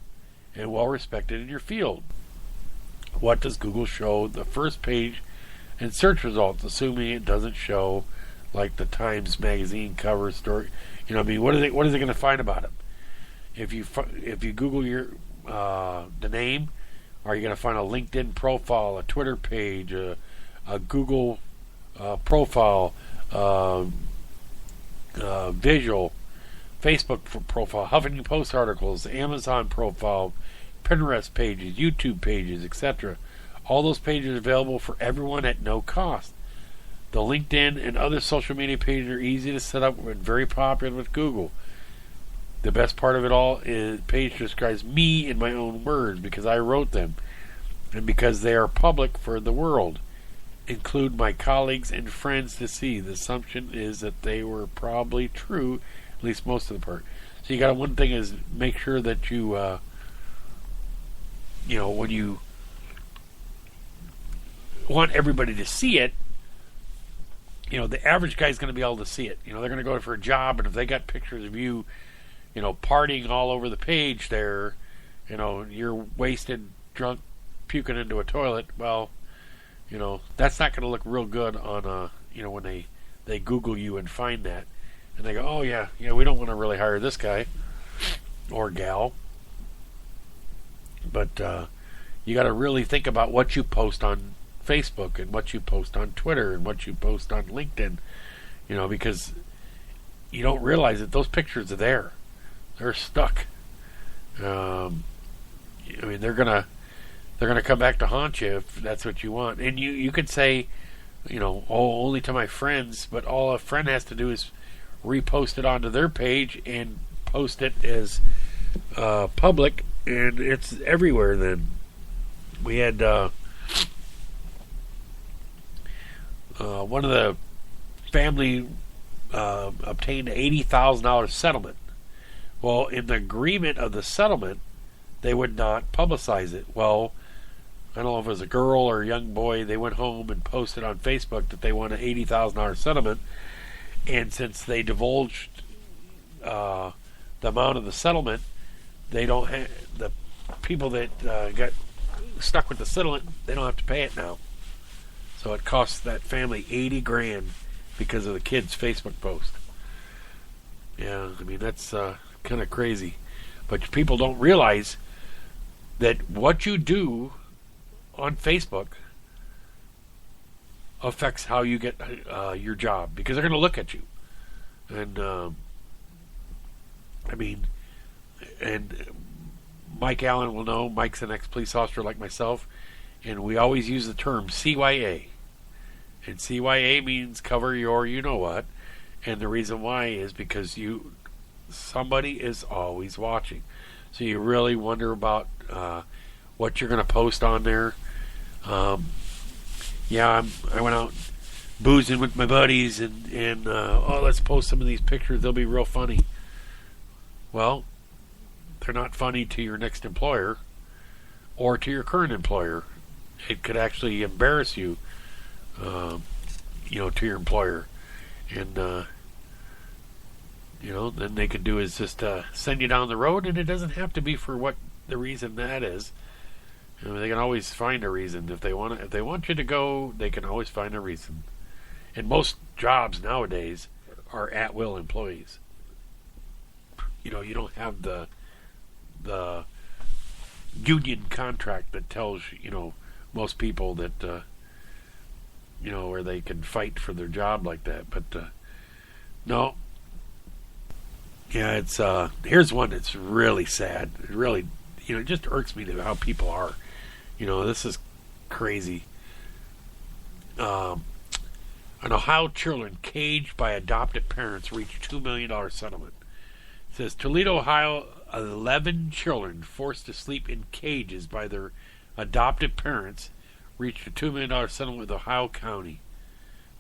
and well respected in your field. What does Google show the first page and search results, assuming it doesn't show like the Times Magazine cover story? What is it going to find about him? If you Google the name, are you going to find a LinkedIn profile, a Twitter page, a Google profile, visual, Facebook profile, Huffington Post articles, Amazon profile, Pinterest pages, YouTube pages, etc. All those pages are available for everyone at no cost. The LinkedIn and other social media pages are easy to set up and very popular with Google. The best part of it all is the page describes me in my own words because I wrote them and because they are public for the world. Include my colleagues and friends to see. The assumption is that they were probably true. at least most of the part. So you got one thing is make sure that you, when you want everybody to see it, the average guy's going to be able to see it. They're going to go for a job, and if they got pictures of you, partying all over the page there, you're wasted, drunk, puking into a toilet, well, that's not going to look real good on, when they Google you and find that. And they go, oh, yeah, we don't want to really hire this guy or gal. But you got to really think about what you post on Facebook and what you post on Twitter and what you post on LinkedIn, because you don't realize that those pictures are there. They're stuck. They're gonna come back to haunt you if that's what you want. And you could say, only to my friends, but all a friend has to do is repost it onto their page and post it as public, and it's everywhere. Then we had one of the family obtained an $80,000 settlement. Well, in the agreement of the settlement, they would not publicize it. Well, I don't know if it was a girl or a young boy, they went home and posted on Facebook that they won an $80,000 settlement. And since they divulged the amount of the settlement, they don't have, the people that got stuck with the settlement, they don't have to pay it now. So it cost that family $80,000 because of the kid's Facebook post. Yeah, that's kind of crazy. But people don't realize that what you do on Facebook affects how you get your job, because they're going to look at you. And and Mike Allen will know. Mike's an ex-police officer like myself, and we always use the term CYA. And CYA means cover your you-know-what, and the reason why is because somebody is always watching. So you really wonder about what you're going to post on there. I went out boozing with my buddies, and let's post some of these pictures. They'll be real funny. Well, they're not funny to your next employer or to your current employer. It could actually embarrass you, to your employer. And, then they could do is just send you down the road, and it doesn't have to be for what the reason that is. They can always find a reason. If they want you to go, they can always find a reason. And most jobs nowadays are at-will employees. You don't have the union contract that tells most people that where they can fight for their job like that. But no. Yeah, it's here's one that's really sad. It really, it just irks me to how people are. This is crazy. An Ohio children caged by adopted parents reached $2 million settlement. It says Toledo, Ohio, 11 children forced to sleep in cages by their adopted parents reached a $2 million settlement with Ohio County,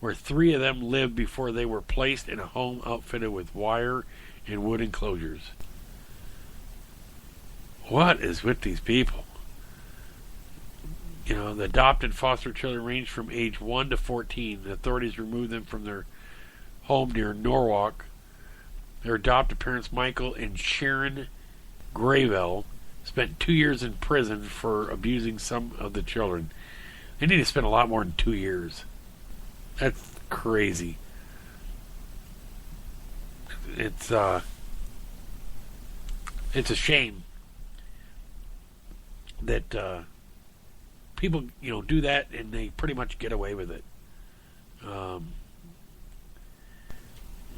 where 3 of them lived before they were placed in a home outfitted with wire and wood enclosures. What is with these people? The adopted foster children ranged from age 1 to 14. The authorities removed them from their home near Norwalk. Their adopted parents, Michael and Sharon Gravel, spent 2 years in prison for abusing some of the children. They need to spend a lot more than 2 years. That's crazy. It's a shame that people, do that, and they pretty much get away with it.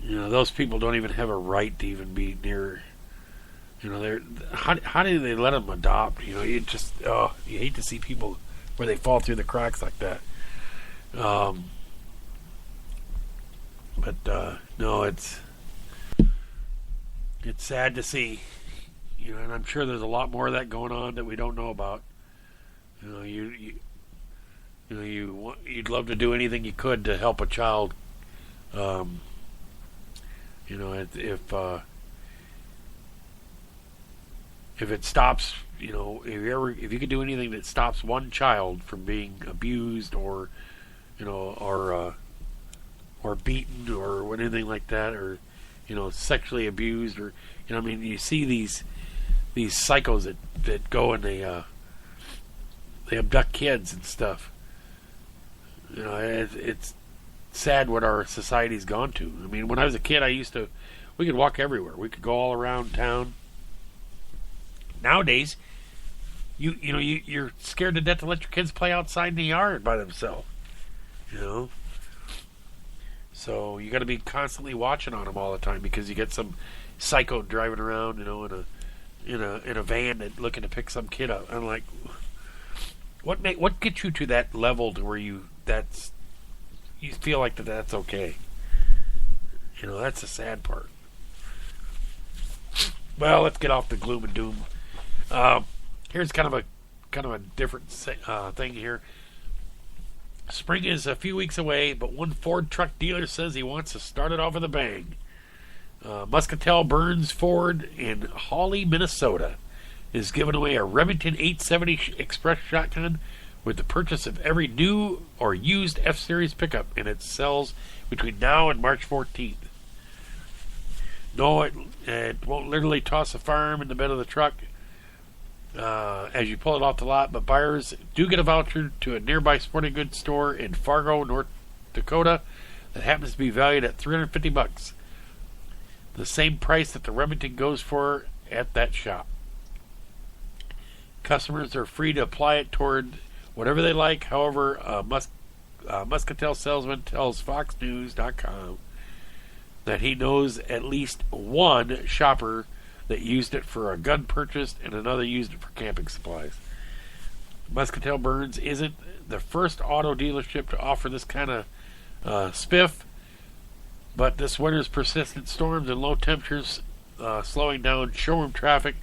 Those people don't even have a right to even be near. How do they let them adopt? You just you hate to see people where they fall through the cracks like that. No, it's sad to see. And I'm sure there's a lot more of that going on that we don't know about. You'd love to do anything you could to help a child, You know, if it stops, you know, if you could do anything that stops one child from being abused or, you know, or beaten or anything like that, or, you know, sexually abused, or, you know, I mean, you see these psychos that go and they abduct kids and stuff. You know, it's sad what our society's gone to. I mean, when I was a kid, we could walk everywhere. We could go all around town. Nowadays, you're scared to death to let your kids play outside in the yard by themselves. You know, so you got to be constantly watching on them all the time, because you get some psycho driving around, you know, in a van and looking to pick some kid up. I'm like, what gets you to that level to where you feel like that's okay? You know, that's the sad part. Well, let's get off the gloom and doom. Here's kind of a different thing here. Spring is a few weeks away, but one Ford truck dealer says he wants to start it off with a bang. Muscatel Burns Ford in Hawley, Minnesota, is giving away a Remington 870 Express shotgun with the purchase of every new or used F-Series pickup, and it sells between now and March 14th. No, it won't literally toss a firearm in the bed of the truck as you pull it off the lot, but buyers do get a voucher to a nearby sporting goods store in Fargo, North Dakota, that happens to be valued at $350, the same price that the Remington goes for at that shop. Customers are free to apply it toward whatever they like. However, Muscatel salesman tells FoxNews.com that he knows at least one shopper that used it for a gun purchase and another used it for camping supplies. Muscatel Burns isn't the first auto dealership to offer this kind of spiff, but this winter's persistent storms and low temperatures slowing down showroom traffic,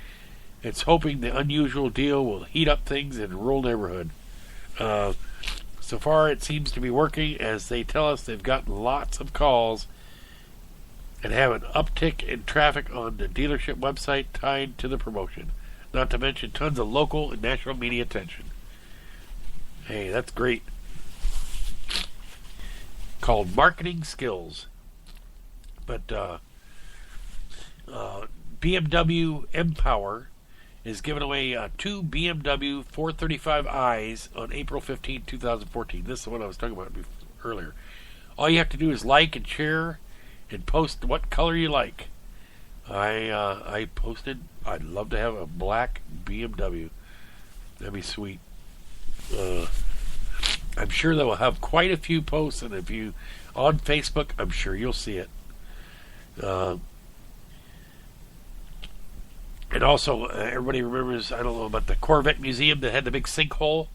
it's hoping the unusual deal will heat up things in a rural neighborhood. So far, it seems to be working, as they tell us they've gotten lots of calls and have an uptick in traffic on the dealership website tied to the promotion, not to mention tons of local and national media attention. Hey, that's great. Called Marketing Skills. But BMW M-Power is giving away two BMW 435i's on April 15, 2014. This is the one I was talking about earlier. All you have to do is like and share and post what color you like. I posted, I'd love to have a black BMW. That'd be sweet. I'm sure they will have quite a few posts, and if you on Facebook, I'm sure you'll see it. And also, everybody remembers, I don't know, about the Corvette Museum that had the big sinkhole.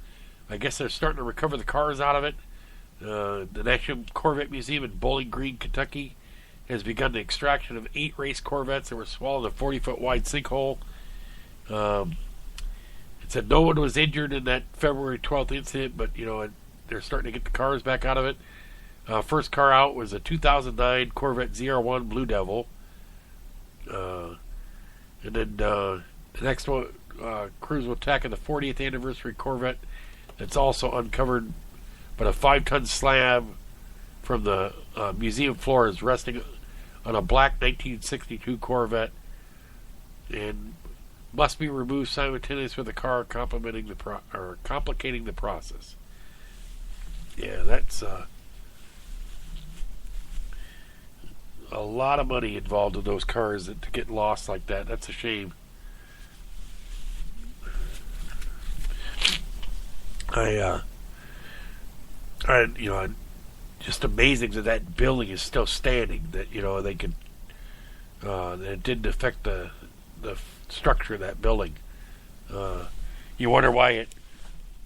I guess they're starting to recover the cars out of it. The National Corvette Museum in Bowling Green, Kentucky, has begun the extraction of 8 race Corvettes that were swallowed in a 40-foot wide sinkhole. It said no one was injured in that February 12th incident, but, you know, they're starting to get the cars back out of it. First car out was a 2009 Corvette ZR1 Blue Devil. And then the next one, crews will tackle the 40th anniversary Corvette that's also uncovered, but a 5-ton slab from the museum floor is resting on a black 1962 Corvette and must be removed simultaneously with the car, complicating the process. Yeah, that's a lot of money involved in those cars to get lost like that. That's a shame. Just amazing that building is still standing. That, you know, they could, that it didn't affect the structure of that building. You wonder why it,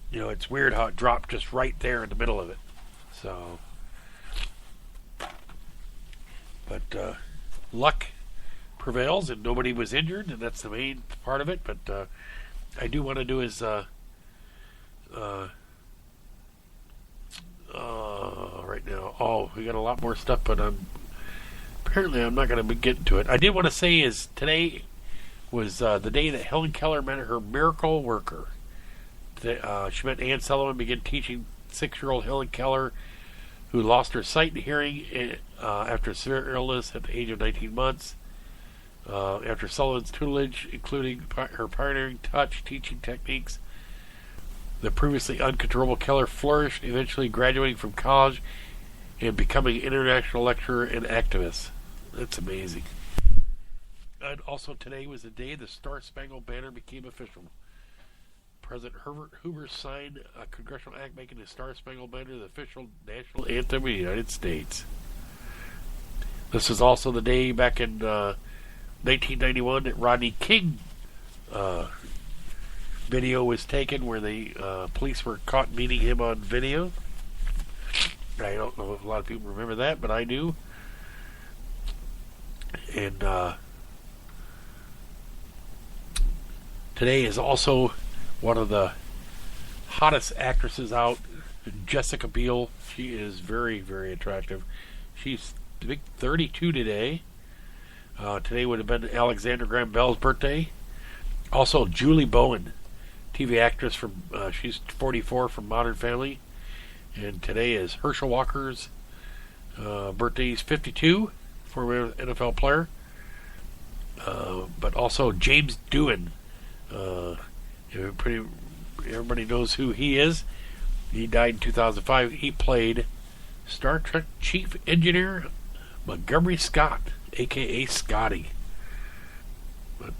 you know, it's weird how it dropped just right there in the middle of it. So, but luck prevails and nobody was injured, and that's the main part of it. But I do want to do is right now. Oh, we got a lot more stuff, but I'm apparently I'm not going to get into it. I did want to say is today was the day that Helen Keller met her miracle worker. She met Ann Sullivan, began teaching 6-year-old Helen Keller, who lost her sight and hearing after severe illness at the age of 19 months. After Sullivan's tutelage, including her pioneering touch teaching techniques, the previously uncontrollable Keller flourished, eventually graduating from college and becoming an international lecturer and activist. That's amazing. And also today was the day the Star-Spangled Banner became official. President Herbert Hoover signed a congressional act making the Star-Spangled Banner the official national anthem of the United States. This is also the day back in 1991 that Rodney King video was taken where the police were caught meeting him on video. I don't know if a lot of people remember that, but I do. And today is also one of the hottest actresses out, Jessica Biel. She is very, very attractive. She's 32 today. Today would have been Alexander Graham Bell's birthday. Also, Julie Bowen, TV actress from she's 44 from Modern Family, and today is Herschel Walker's birthday. He's 52, former NFL player. But also James Doohan. Everybody knows who he is. He died in 2005. He played Star Trek Chief Engineer Montgomery Scott, a.k.a. Scotty. But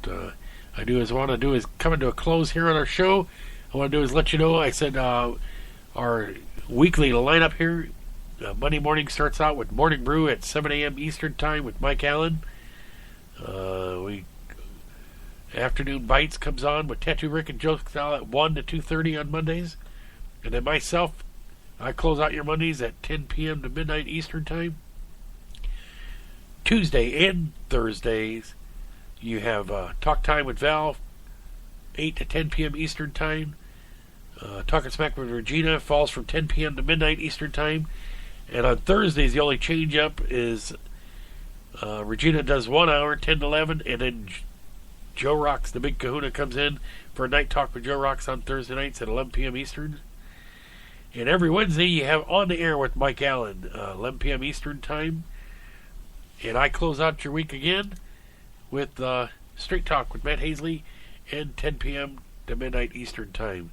I want to do is coming to a close here on our show. I want to do is let you know, I said our weekly lineup here, Monday morning starts out with Morning Brew at 7 a.m. Eastern Time with Mike Allen. Afternoon Bites comes on with Tattoo Rick and Joe Style at 1 to 2:30 on Mondays. And then myself, I close out your Mondays at 10 p.m. to midnight Eastern Time. Tuesday and Thursdays, you have Talk Time with Val, 8 to 10 p.m. Eastern Time. Talking Smack with Regina falls from 10 p.m. to midnight Eastern Time. And on Thursdays, the only change up is Regina does 1 hour, 10 to 11, and then Joe Rocks, the Big Kahuna, comes in for a night talk with Joe Rocks on Thursday nights at 11 p.m. Eastern. And every Wednesday, you have On the Air with Mike Allen, 11 p.m. Eastern Time. And I close out your week again with Straight Talk with Matt Hasley and 10 p.m. to midnight Eastern Time.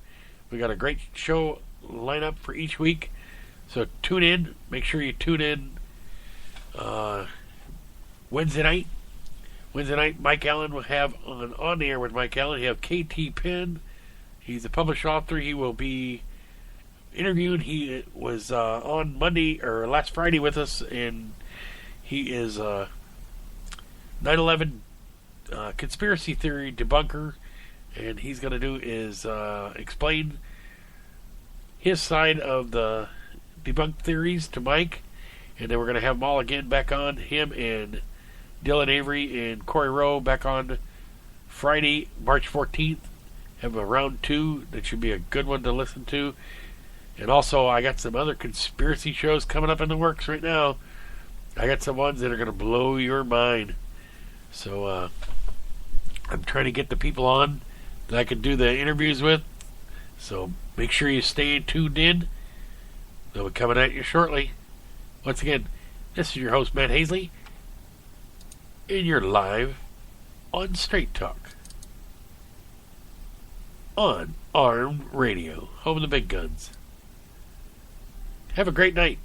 We got a great show lineup for each week, so tune in. Make sure you tune in Wednesday night. Wednesday night, Mike Allen will have on the Air with Mike Allen. He'll have KT Penn. He's a published author. He will be interviewed. He was on Monday or last Friday with us, and he is 9/11 conspiracy theory debunker, and he's going to do is explain his side of the debunked theories to Mike, and then we're going to have them all again back on, him and Dylan Avery and Corey Rowe back on Friday, March 14th. Have a round 2 that should be a good one to listen to. And also, I got some other conspiracy shows coming up in the works right now. I got some ones that are going to blow your mind. So, I'm trying to get the people on that I can do the interviews with. So, make sure you stay tuned in. They'll be coming at you shortly. Once again, this is your host, Matt Hasley. And you're live on Straight Talk on Armed Radio, home of the big guns. Have a great night.